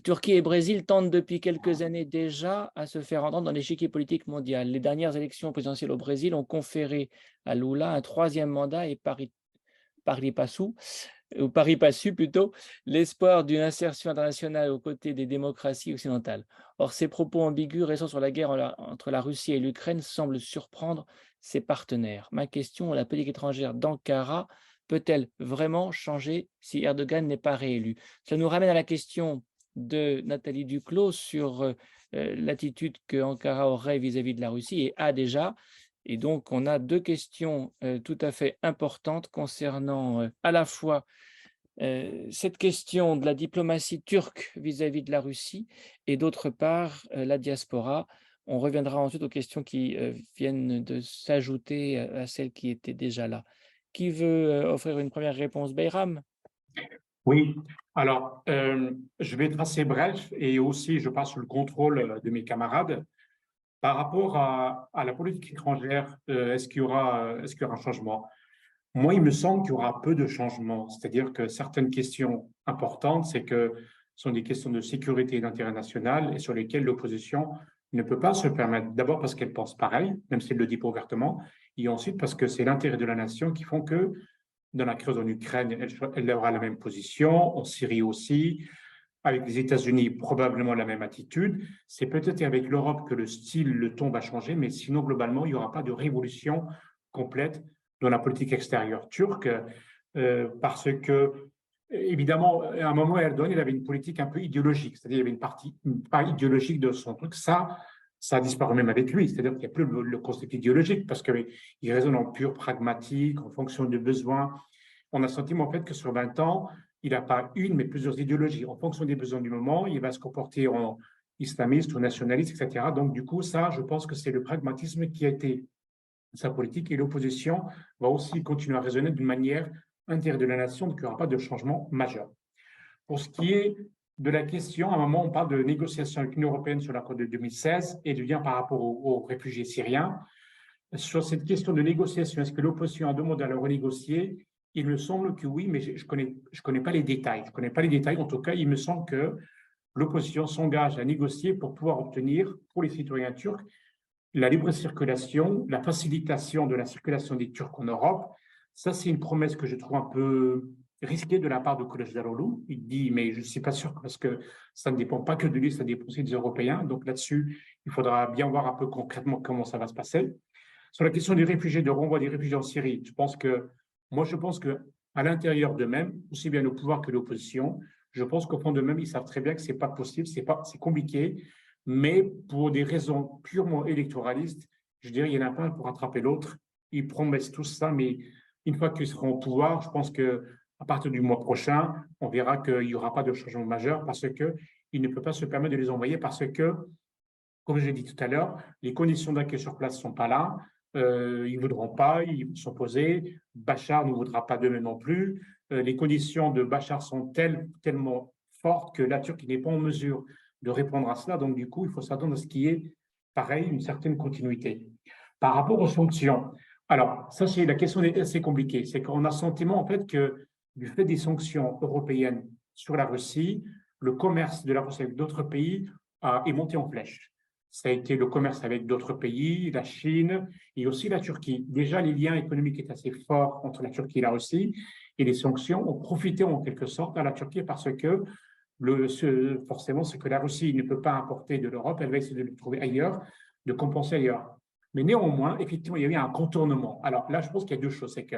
Turquie et Brésil tentent depuis quelques années déjà à se faire entendre dans l'échiquier politique mondial. Les dernières élections présidentielles au Brésil ont conféré à Lula un 3e mandat et pari passu plutôt, l'espoir d'une insertion internationale aux côtés des démocraties occidentales. Or, ces propos ambigus récents sur la guerre entre la Russie et l'Ukraine semblent surprendre ses partenaires. Ma question, la politique étrangère d'Ankara peut-elle vraiment changer si Erdogan n'est pas réélu? Ça nous ramène à la question de Nathalie Duclos sur l'attitude que Ankara aurait vis-à-vis de la Russie et a déjà. Et donc, on a 2 questions tout à fait importantes concernant à la fois cette question de la diplomatie turque vis-à-vis de la Russie et d'autre part la diaspora. On reviendra ensuite aux questions qui viennent de s'ajouter à celles qui étaient déjà là. Qui veut offrir une première réponse? Bayram? Oui, alors je vais être assez bref et aussi je passe sur le contrôle de mes camarades. Par rapport à la politique étrangère, est-ce qu'il y aura un changement? Moi, il me semble qu'il y aura peu de changements. C'est-à-dire que certaines questions importantes, sont des questions de sécurité et d'intérêt national et sur lesquelles l'opposition ne peut pas se permettre. D'abord parce qu'elle pense pareil, même si elle le dit pas ouvertement, et ensuite parce que c'est l'intérêt de la nation qui font que dans la crise en Ukraine, elle aura la même position, en Syrie aussi, avec les États-Unis, probablement la même attitude. C'est peut-être avec l'Europe que le style, le ton va changer, mais sinon, globalement, il n'y aura pas de révolution complète dans la politique extérieure turque, parce que, évidemment, à un moment, Erdogan, il avait une politique un peu idéologique, c'est-à-dire il y avait une part idéologique de son truc. Ça ça a disparu même avec lui, c'est-à-dire qu'il n'y a plus le concept idéologique parce qu'il raisonne en pur pragmatique, en fonction des besoins. On a senti en fait que sur 20 ans, il n'a pas une, mais plusieurs idéologies. En fonction des besoins du moment, il va se comporter en islamiste ou nationaliste, etc. Donc, du coup, ça, je pense que c'est le pragmatisme qui a été sa politique et l'opposition va aussi continuer à raisonner d'une manière intérieure de la nation, donc il n'y aura pas de changement majeur. Pour ce qui est de la question, à un moment, on parle de négociations avec l'Union européenne sur l'accord de 2016 et de lien par rapport aux réfugiés syriens. Sur cette question de négociation, est-ce que l'opposition a demandé à le renégocier? Il me semble que oui, mais je connais pas les détails. Je connais pas les détails. En tout cas, il me semble que l'opposition s'engage à négocier pour pouvoir obtenir, pour les citoyens turcs, la libre circulation, la facilitation de la circulation des Turcs en Europe. Ça, c'est une promesse que je trouve un peu risquée de la part de Kılıçdaroğlu. Il dit, mais je ne suis pas sûr parce que ça ne dépend pas que de lui, ça dépend aussi des Européens. Donc là-dessus, il faudra bien voir un peu concrètement comment ça va se passer. Sur la question des réfugiés, de renvoi des réfugiés en Syrie, je pense que à l'intérieur d'eux-mêmes, aussi bien le pouvoir que l'opposition, je pense qu'au fond d'eux-mêmes, ils savent très bien que ce n'est pas possible, c'est compliqué, mais pour des raisons purement électoralistes, je dirais qu'il y en a pas un pour rattraper l'autre. Ils promettent tout ça, mais une fois qu'ils seront au pouvoir, je pense qu'à partir du mois prochain, on verra qu'il n'y aura pas de changement majeur parce qu'ils ne peuvent pas se permettre de les envoyer parce que, comme je l'ai dit tout à l'heure, les conditions d'accueil sur place ne sont pas là. Ils ne voudront pas, ils sont posés. Bachar ne voudra pas d'eux-mêmes non plus. Les conditions de Bachar sont tellement fortes que la Turquie n'est pas en mesure de répondre à cela. Donc, du coup, il faut s'attendre à ce qu'il y ait, pareil, une certaine continuité. Par rapport aux sanctions, alors, ça, c'est la question est assez compliquée. C'est qu'on a le sentiment, en fait, que du fait des sanctions européennes sur la Russie, le commerce de la Russie avec d'autres pays est monté en flèche. Ça a été le commerce avec d'autres pays, la Chine et aussi la Turquie. Déjà, les liens économiques étaient assez forts entre la Turquie et la Russie et les sanctions ont profité en quelque sorte à la Turquie parce que forcément, ce que la Russie ne peut pas importer de l'Europe, elle va essayer de le trouver ailleurs, de compenser ailleurs. Mais néanmoins, effectivement, il y avait un contournement. Alors là, je pense qu'il y a deux choses. C'est que,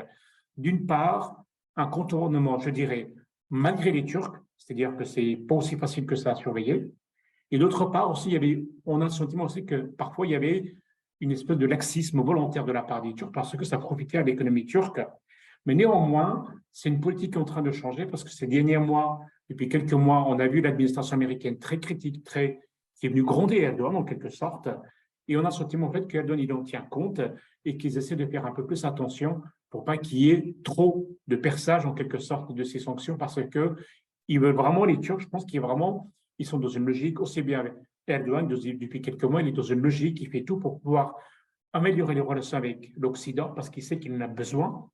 d'une part, un contournement, je dirais, malgré les Turcs, c'est-à-dire que ce n'est pas aussi facile que ça à surveiller. Et d'autre part aussi, on a le sentiment aussi que parfois, il y avait une espèce de laxisme volontaire de la part des Turcs parce que ça profitait à l'économie turque. Mais néanmoins, c'est une politique qui est en train de changer parce que ces derniers mois, depuis quelques mois, on a vu l'administration américaine très critique, qui est venue gronder Erdogan en quelque sorte. Et on a le sentiment en fait qu'Erdogan, il en tient compte et qu'ils essaient de faire un peu plus attention pour pas qu'il y ait trop de perçage en quelque sorte de ces sanctions parce que ils veulent vraiment, les Turcs, je pense ils sont dans une logique, aussi bien avec Erdogan, depuis quelques mois, il est dans une logique, il fait tout pour pouvoir améliorer les relations avec l'Occident parce qu'il sait qu'il en a besoin,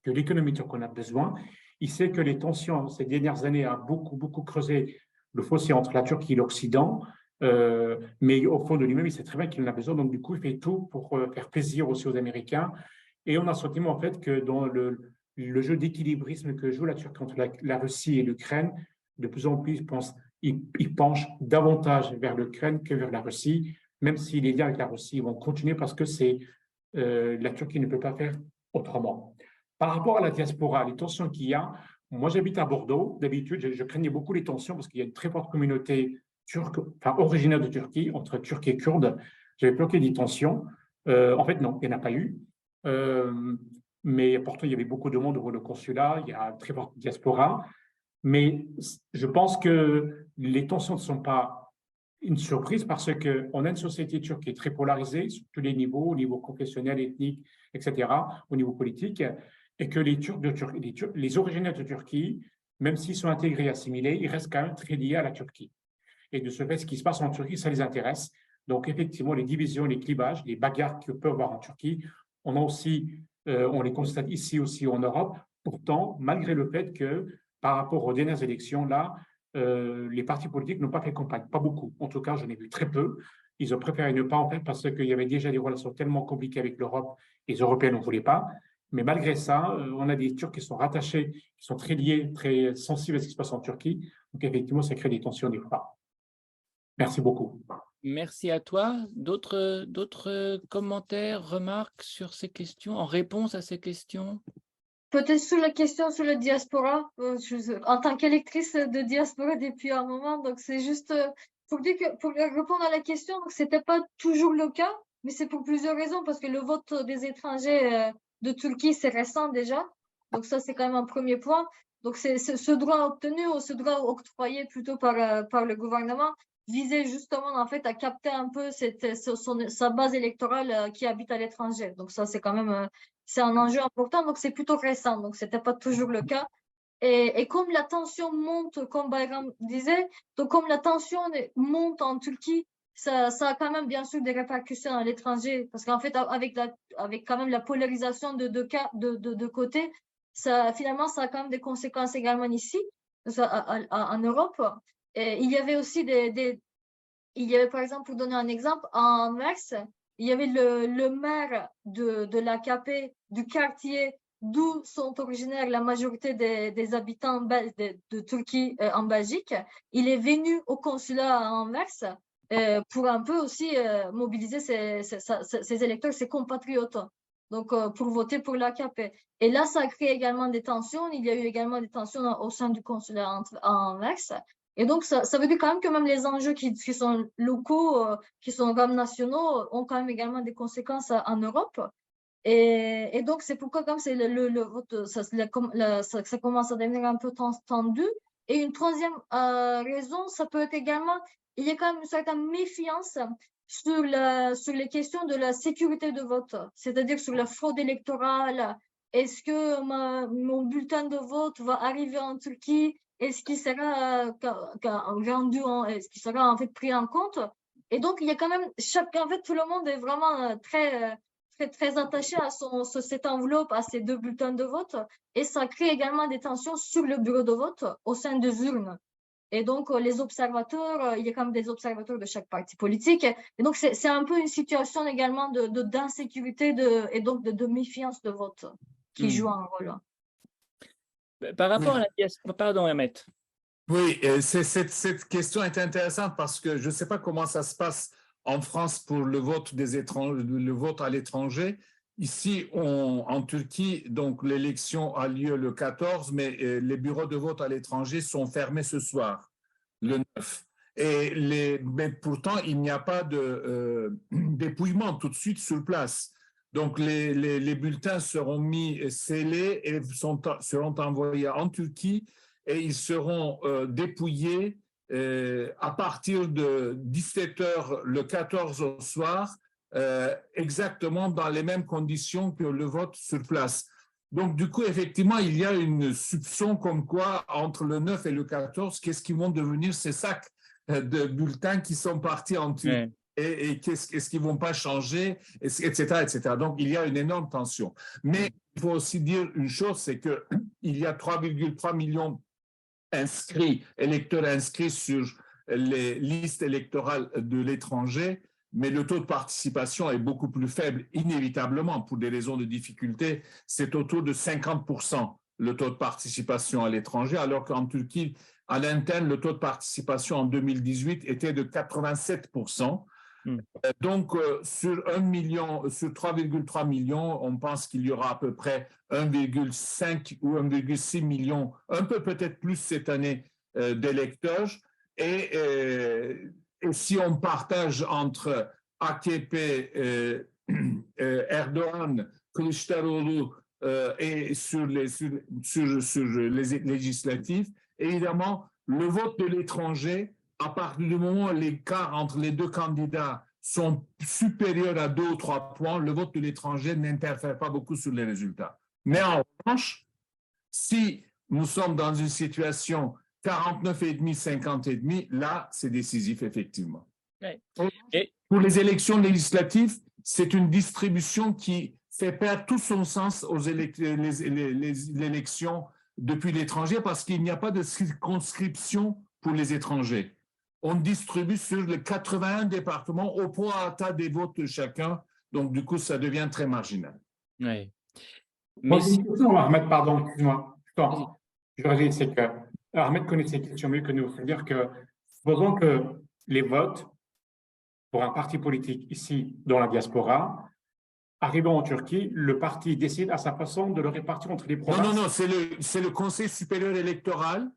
que l'économie turque en a besoin. Il sait que les tensions ces dernières années ont beaucoup, beaucoup creusé le fossé entre la Turquie et l'Occident, mais au fond de lui-même, il sait très bien qu'il en a besoin. Donc, du coup, il fait tout pour faire plaisir aussi aux Américains. Et on a le sentiment, en fait, que dans le jeu d'équilibrisme que joue la Turquie entre la Russie et l'Ukraine, de plus en plus, il penche davantage vers l'Ukraine que vers la Russie, même si les liens avec la Russie vont continuer parce que la Turquie ne peut pas faire autrement. Par rapport à la diaspora, les tensions qu'il y a, moi j'habite à Bordeaux, d'habitude je craignais beaucoup les tensions parce qu'il y a une très forte communauté turque, originaire de Turquie, entre Turcs et Kurdes. J'avais peur qu'il y ait des tensions. En fait, non, il n'y en a pas eu. Mais pourtant, il y avait beaucoup de monde au consulat, il y a une très forte diaspora. Mais je pense que les tensions ne sont pas une surprise parce qu'on a une société turque qui est très polarisée sur tous les niveaux, au niveau confessionnel, ethnique, etc., au niveau politique, et que les originaires de Turquie, même s'ils sont intégrés, assimilés, ils restent quand même très liés à la Turquie. Et de ce fait, ce qui se passe en Turquie, ça les intéresse. Donc, effectivement, les divisions, les clivages, les bagarres qu'on peut avoir en Turquie, on les constate ici aussi en Europe. Pourtant, malgré le fait que, par rapport aux dernières élections, là, les partis politiques n'ont pas fait campagne, pas beaucoup. En tout cas, j'en ai vu très peu. Ils ont préféré ne pas en faire parce qu'il y avait déjà des relations tellement compliquées avec l'Europe, et les Européens n'en voulaient pas. Mais malgré ça, on a des Turcs qui sont rattachés, qui sont très liés, très sensibles à ce qui se passe en Turquie. Donc, effectivement, ça crée des tensions des fois. Merci beaucoup. Merci à toi. D'autres commentaires, remarques sur ces questions, en réponse à ces questions? Peut-être sur la question sur la diaspora, en tant qu'électrice de diaspora depuis un moment, donc c'est juste pour dire que, pour répondre à la question, ce n'était pas toujours le cas, mais c'est pour plusieurs raisons, parce que le vote des étrangers de Turquie, c'est récent déjà. Donc ça, c'est quand même un premier point. Donc c'est ce droit obtenu ou ce droit octroyé plutôt par le gouvernement visait justement en fait à capter un peu sa base électorale qui habite à l'étranger. Donc ça, c'est quand même c'est un enjeu important. Donc c'est plutôt récent. Donc c'était pas toujours le cas. Et comme la tension monte, comme Bayram disait, donc comme la tension monte en Turquie, ça a quand même bien sûr des répercussions à l'étranger, parce qu'en fait, avec quand même la polarisation de deux cas de côté, finalement, ça a quand même des conséquences également ici, en Europe. Et il y avait aussi il y avait par exemple, pour donner un exemple, en Mers, il y avait le maire de l'AKP du quartier d'où sont originaires la majorité des habitants de Turquie en Belgique. Il est venu au consulat à Anvers pour un peu aussi mobiliser ses électeurs, ses compatriotes, donc pour voter pour l'AKP. Et là, ça a créé également des tensions. Il y a eu également des tensions au sein du consulat à Anvers. Et donc, ça veut dire quand même que même les enjeux qui sont locaux, qui sont comme nationaux, ont quand même également des conséquences en Europe. Et donc, c'est pourquoi, comme c'est le vote, ça commence à devenir un peu tendu. Et une troisième raison, ça peut être également, il y a quand même une certaine méfiance sur les questions de la sécurité de vote, c'est-à-dire sur la fraude électorale. Est-ce que mon bulletin de vote va arriver en Turquie? Est-ce qu'il sera rendu, est-ce qu'il sera en fait pris en compte? Et donc, il y a quand même en fait, tout le monde est vraiment très attaché à cette enveloppe, à ces deux bulletins de vote, et ça crée également des tensions sur le bureau de vote au sein des urnes. Et donc, les observateurs, il y a quand même des observateurs de chaque parti politique. Et donc, c'est un peu une situation également d'insécurité et donc de méfiance de vote qui joue un rôle. Par rapport à la diaspora, pardon, Ahmet. Oui, cette question est intéressante parce que je ne sais pas comment ça se passe en France pour le vote des étrangers, le vote à l'étranger. Ici, en Turquie, donc l'élection a lieu le 14, mais les bureaux de vote à l'étranger sont fermés ce soir, le 9. Mais pourtant, il n'y a pas de dépouillement tout de suite sur place. Donc, les bulletins seront scellés et seront envoyés en Turquie et ils seront dépouillés à partir de 17h le 14 au soir, exactement dans les mêmes conditions que le vote sur place. Donc, du coup, effectivement, il y a une soupçon comme quoi, entre le 9 et le 14, qu'est-ce qui vont devenir ces sacs de bulletins qui sont partis en Turquie? Ouais. Et qu'est-ce qu'ils ne vont pas changer, etc., etc. Donc, il y a une énorme tension. Mais il faut aussi dire une chose, c'est qu'il y a 3,3 millions électeurs inscrits sur les listes électorales de l'étranger, mais le taux de participation est beaucoup plus faible, inévitablement, pour des raisons de difficulté. C'est autour de 50% le taux de participation à l'étranger, alors qu'en Turquie, à l'interne, le taux de participation en 2018 était de 87%. Donc, sur 3,3 millions, on pense qu'il y aura à peu près 1,5 ou 1,6 million, un peu peut-être plus cette année, d'électeurs. Et si on partage entre AKP, Erdogan, Kılıçdaroğlu et sur les législatives, évidemment, le vote de l'étranger, à partir du moment où l'écart entre les deux candidats sont supérieurs à 2 ou 3 points, le vote de l'étranger n'interfère pas beaucoup sur les résultats. Mais en revanche, si nous sommes dans une situation 49,5, 50,5, là, c'est décisif, effectivement. Ouais. Et pour les élections législatives, c'est une distribution qui fait perdre tout son sens aux élections depuis l'étranger parce qu'il n'y a pas de circonscription pour les étrangers. On distribue sur les 81 départements au prorata des votes de chacun. Donc, du coup, ça devient très marginal. Oui. Mais si... Ahmed, pardon, excuse-moi. Je réagis, c'est que Ahmed connaît ces questions mieux que nous. C'est-à-dire que, supposons que les votes pour un parti politique ici, dans la diaspora, arrivant en Turquie, le parti décide à sa façon de le répartir entre les provinces. Non, c'est le Conseil supérieur électoral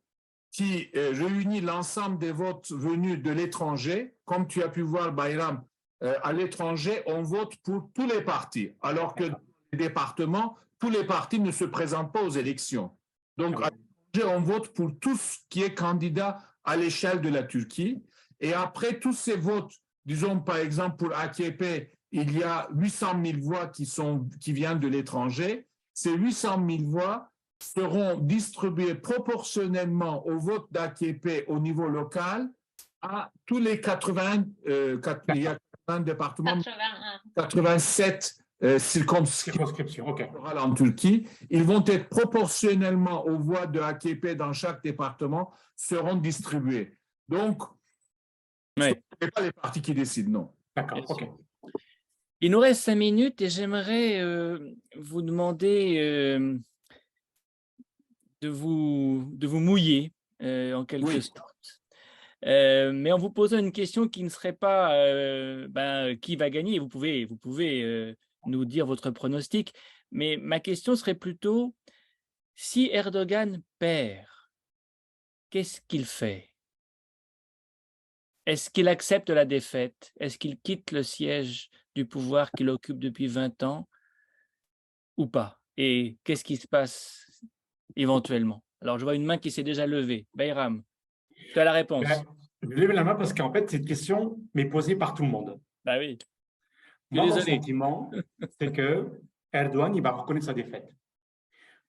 qui réunit l'ensemble des votes venus de l'étranger. Comme tu as pu voir, Bayram, à l'étranger, on vote pour tous les partis, alors que dans les départements, tous les partis ne se présentent pas aux élections. Donc, à l'étranger, on vote pour tout ce qui est candidat à l'échelle de la Turquie. Et après tous ces votes, disons par exemple pour AKP, il y a 800 000 voix qui viennent de l'étranger. Ces 800 000 voix seront distribuées proportionnellement au vote d'AKP au niveau local à tous les 80 départements, 87 circonscriptions en Turquie. Ils vont être proportionnellement aux voix de AKP dans chaque département, seront distribués. Donc, ce n'est pas les partis qui décident, non. D'accord, ok. Il nous reste 5 minutes et j'aimerais vous demander de vous mouiller en quelque sorte. Mais en vous posant une question qui ne serait pas qui va gagner. Vous pouvez nous dire votre pronostic, mais ma question serait plutôt, si Erdogan perd, qu'est-ce qu'il fait? Est-ce qu'il accepte la défaite? Est-ce qu'il quitte le siège du pouvoir qu'il occupe depuis 20 ans ou pas? Et qu'est-ce qui se passe éventuellement? Alors, je vois une main qui s'est déjà levée. Bayram, tu as la réponse. Je lève la main parce qu'en fait, cette question m'est posée par tout le monde. Bah oui. Moi, mon sentiment, c'est que Erdogan, il va reconnaître sa défaite.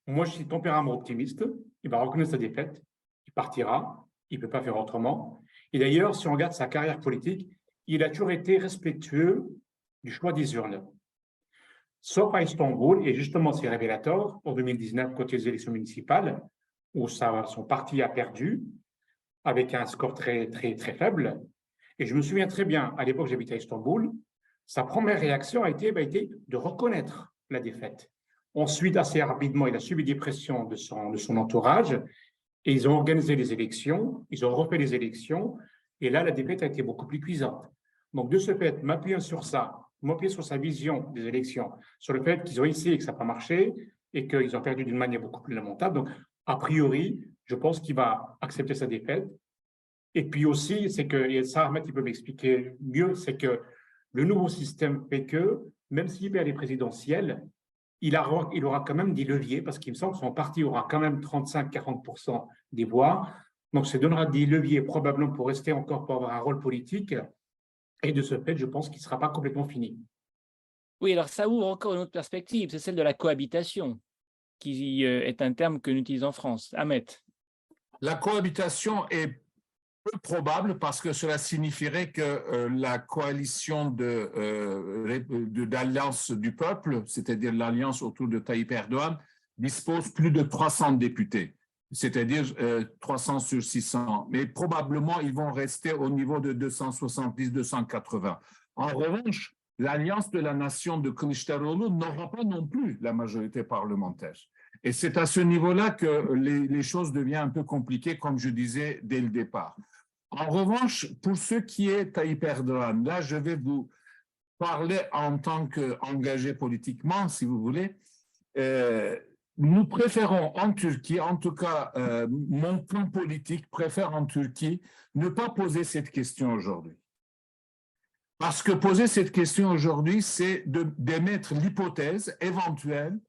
Moi, je suis tempérament optimiste. Il va reconnaître sa défaite. Il partira. Il ne peut pas faire autrement. Et d'ailleurs, si on regarde sa carrière politique, il a toujours été respectueux du choix des urnes. Sauf à Istanbul, et justement, c'est révélateur, en 2019, côté des élections municipales, où son parti a perdu, avec un score très, très, très faible. Et je me souviens très bien, à l'époque, j'habitais à Istanbul, sa première réaction a été de reconnaître la défaite. Ensuite, assez rapidement, il a subi des pressions de son entourage, et ils ont organisé les élections, ils ont refait les élections, et là, la défaite a été beaucoup plus cuisante. Donc, de ce fait, m'appuyer sur ça, m'appuyer sur sa vision des élections, sur le fait qu'ils ont essayé et que ça n'a pas marché, et qu'ils ont perdu d'une manière beaucoup plus lamentable. Donc, a priori, je pense qu'il va accepter sa défaite. Et puis aussi, c'est que, et ça, Ahmed, il peut m'expliquer mieux, c'est que le nouveau système fait que, même s'il perd les présidentielles, il aura quand même des leviers, parce qu'il me semble que son parti aura quand même 35-40% des voix. Donc, ça donnera des leviers probablement pour rester encore, pour avoir un rôle politique. Et de ce fait, je pense qu'il ne sera pas complètement fini. Oui, alors ça ouvre encore une autre perspective, c'est celle de la cohabitation, qui est un terme que nous utilisons en France. Ahmed. La cohabitation est peu probable parce que cela signifierait que la coalition d'alliance du peuple, c'est-à-dire l'alliance autour de Tayyip Erdogan, dispose plus de 300 députés, c'est-à-dire 300 sur 600. Mais probablement, ils vont rester au niveau de 270-280. En revanche, l'alliance de la nation de Kılıçdaroğlu n'aura pas non plus la majorité parlementaire. Et c'est à ce niveau-là que les choses deviennent un peu compliquées, comme je disais dès le départ. En revanche, pour ce qui est Tayyip Erdogan, là, je vais vous parler en tant qu'engagé politiquement, si vous voulez. Nous préférons en Turquie, en tout cas, mon camp politique préfère en Turquie ne pas poser cette question aujourd'hui. Parce que poser cette question aujourd'hui, c'est d'émettre l'hypothèse éventuelle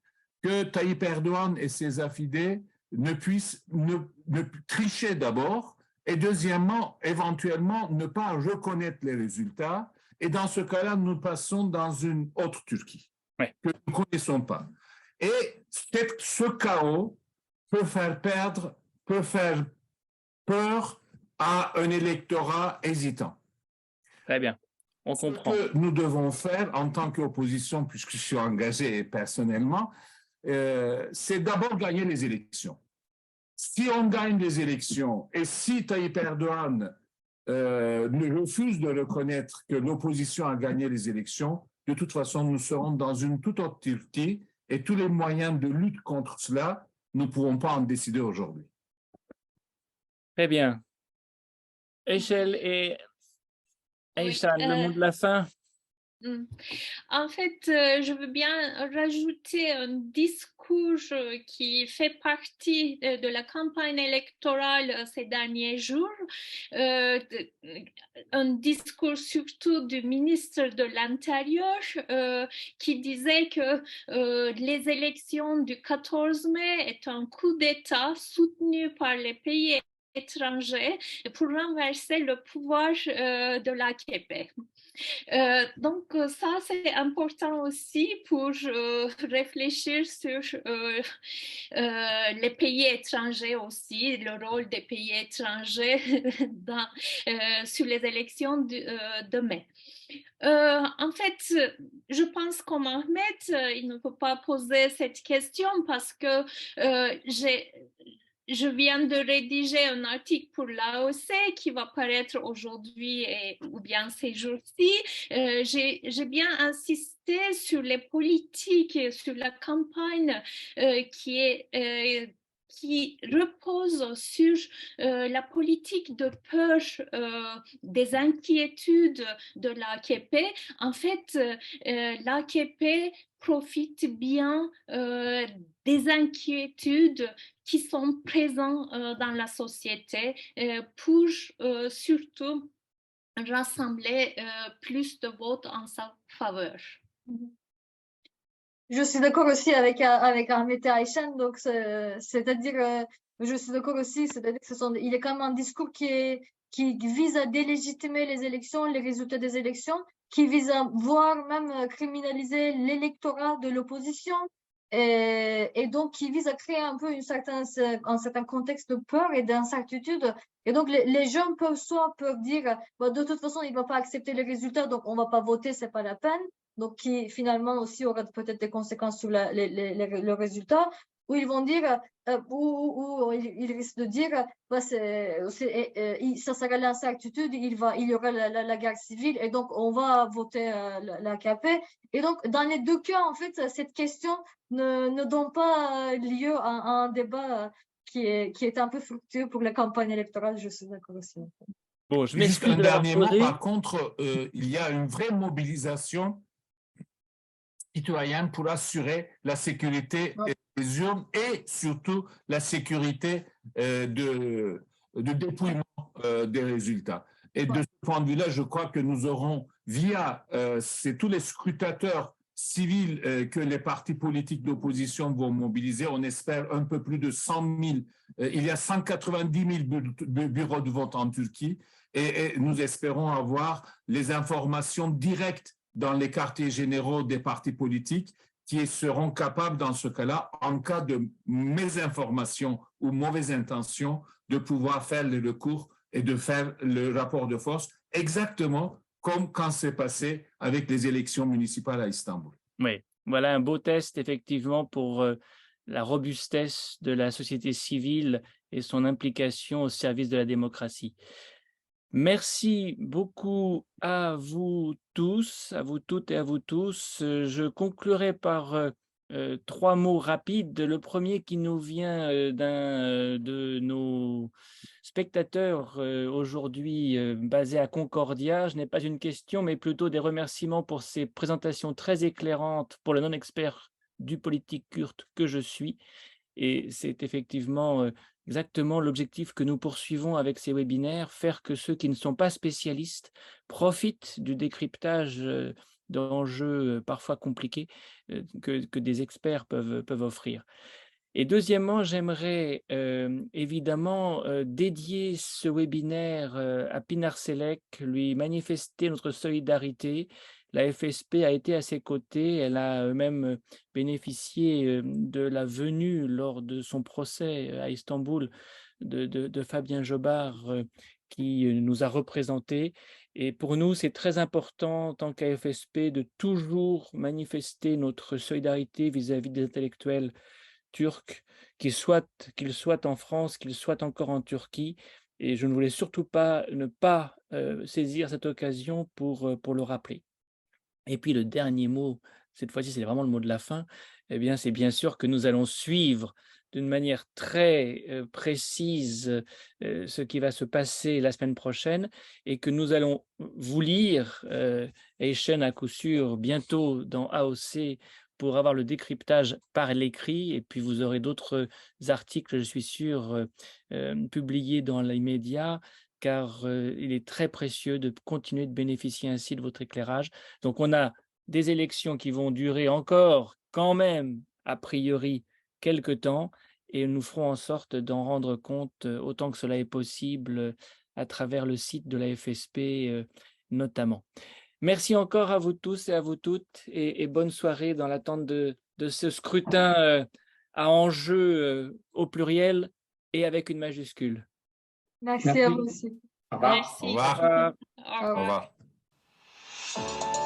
que Tayyip Erdogan et ses affidés ne puissent tricher d'abord et deuxièmement, éventuellement, ne pas reconnaître les résultats. Et dans ce cas-là, nous passons dans une autre Turquie que nous ne connaissons pas. Et ce chaos peut faire peur à un électorat hésitant. Très bien. On comprend. Ce que nous devons faire en tant qu'opposition, puisque je suis engagé personnellement, c'est d'abord gagner les élections. Si on gagne les élections et si Tayyip Erdogan ne refuse de reconnaître que l'opposition a gagné les élections, de toute façon, nous serons dans une toute autre Turquie et tous les moyens de lutte contre cela, nous ne pourrons pas en décider aujourd'hui. Très bien. Echel et Aïcha, le mot de la fin. En fait, je veux bien rajouter un discours qui fait partie de la campagne électorale ces derniers jours, un discours surtout du ministre de l'Intérieur qui disait que les élections du 14 mai est un coup d'État soutenu par les pays étrangers pour renverser le pouvoir de l'AKP. Donc, ça, c'est important aussi pour réfléchir sur les pays étrangers aussi, le rôle des pays étrangers sur les élections de mai. En fait, je pense qu'au Mohamed, il ne peut pas poser cette question parce que je viens de rédiger un article pour l'AOC qui va paraître aujourd'hui ou bien ces jours-ci. J'ai bien insisté sur les politiques, sur la campagne qui repose sur la politique de peur des inquiétudes de l'AKP. En fait, l'AKP profite bien des inquiétudes qui sont présentes dans la société pour surtout rassembler plus de votes en sa faveur. Je suis d'accord aussi avec Ahmed Aïchan, donc c'est-à-dire, je suis d'accord aussi, c'est-à-dire que il est quand même un discours qui vise à délégitimer les élections, les résultats des élections, qui vise à voire même criminaliser l'électorat de l'opposition, et donc qui vise à créer un peu un certain contexte de peur et d'incertitude. Et donc les gens peuvent dire, de toute façon, il va pas accepter les résultats, donc on va pas voter, c'est pas la peine. Donc qui finalement aussi aura peut-être des conséquences sur le résultat, où ils vont dire, ou ils risquent de dire, ça sera l'incertitude, il y aura la guerre civile, et donc on va voter l'AKP. Et donc dans les deux cas, en fait, cette question ne donne pas lieu à un débat qui est un peu fructueux pour la campagne électorale, je suis d'accord aussi. Bon, je Juste m'excuse un de l'avoir dernier mot, posé. par contre, il y a une vraie mobilisation citoyenne pour assurer la sécurité des urnes et surtout la sécurité de dépouillement des résultats. Et de ce point de vue-là, je crois que nous aurons, via tous les scrutateurs civils que les partis politiques d'opposition vont mobiliser, on espère un peu plus de 100 000. Il y a 190 000 bureaux de vote en Turquie et nous espérons avoir les informations directes dans les quartiers généraux des partis politiques qui seront capables, dans ce cas-là, en cas de mésinformation ou mauvaise intention, de pouvoir faire le recours et de faire le rapport de force exactement comme quand c'est passé avec les élections municipales à Istanbul. Oui, voilà un beau test effectivement pour la robustesse de la société civile et son implication au service de la démocratie. Merci beaucoup à vous tous, à vous toutes et à vous tous. Je conclurai par 3 mots rapides. Le premier qui nous vient d'un de nos spectateurs aujourd'hui basé à Concordia. Je n'ai pas une question, mais plutôt des remerciements pour ces présentations très éclairantes pour le non-expert du politique kurde que je suis. Et c'est effectivement exactement l'objectif que nous poursuivons avec ces webinaires, faire que ceux qui ne sont pas spécialistes profitent du décryptage d'enjeux parfois compliqués que des experts peuvent offrir. Et deuxièmement, j'aimerais évidemment dédier ce webinaire à Pinar Selek, lui manifester notre solidarité. La FSP a été à ses côtés, elle a même bénéficié de la venue lors de son procès à Istanbul de Fabien Jobard qui nous a représentés. Et pour nous, c'est très important en tant qu'AFSP de toujours manifester notre solidarité vis-à-vis des intellectuels turcs, qu'ils soient en France, qu'ils soient encore en Turquie. Et je ne voulais surtout pas ne pas saisir cette occasion pour le rappeler. Et puis le dernier mot, cette fois-ci, c'est vraiment le mot de la fin, eh bien, c'est bien sûr que nous allons suivre d'une manière très précise ce qui va se passer la semaine prochaine et que nous allons vous lire, Eichen à coup sûr, bientôt dans AOC pour avoir le décryptage par l'écrit et puis vous aurez d'autres articles, je suis sûr, publiés dans les médias car il est très précieux de continuer de bénéficier ainsi de votre éclairage. Donc on a des élections qui vont durer encore quand même, a priori, quelque temps et nous ferons en sorte d'en rendre compte autant que cela est possible à travers le site de la FSP notamment. Merci encore à vous tous et à vous toutes et bonne soirée dans l'attente de ce scrutin à enjeu au pluriel et avec une majuscule. Merci à vous aussi. Au revoir. Merci. Au revoir. Au revoir. Au Au revoir. revoir.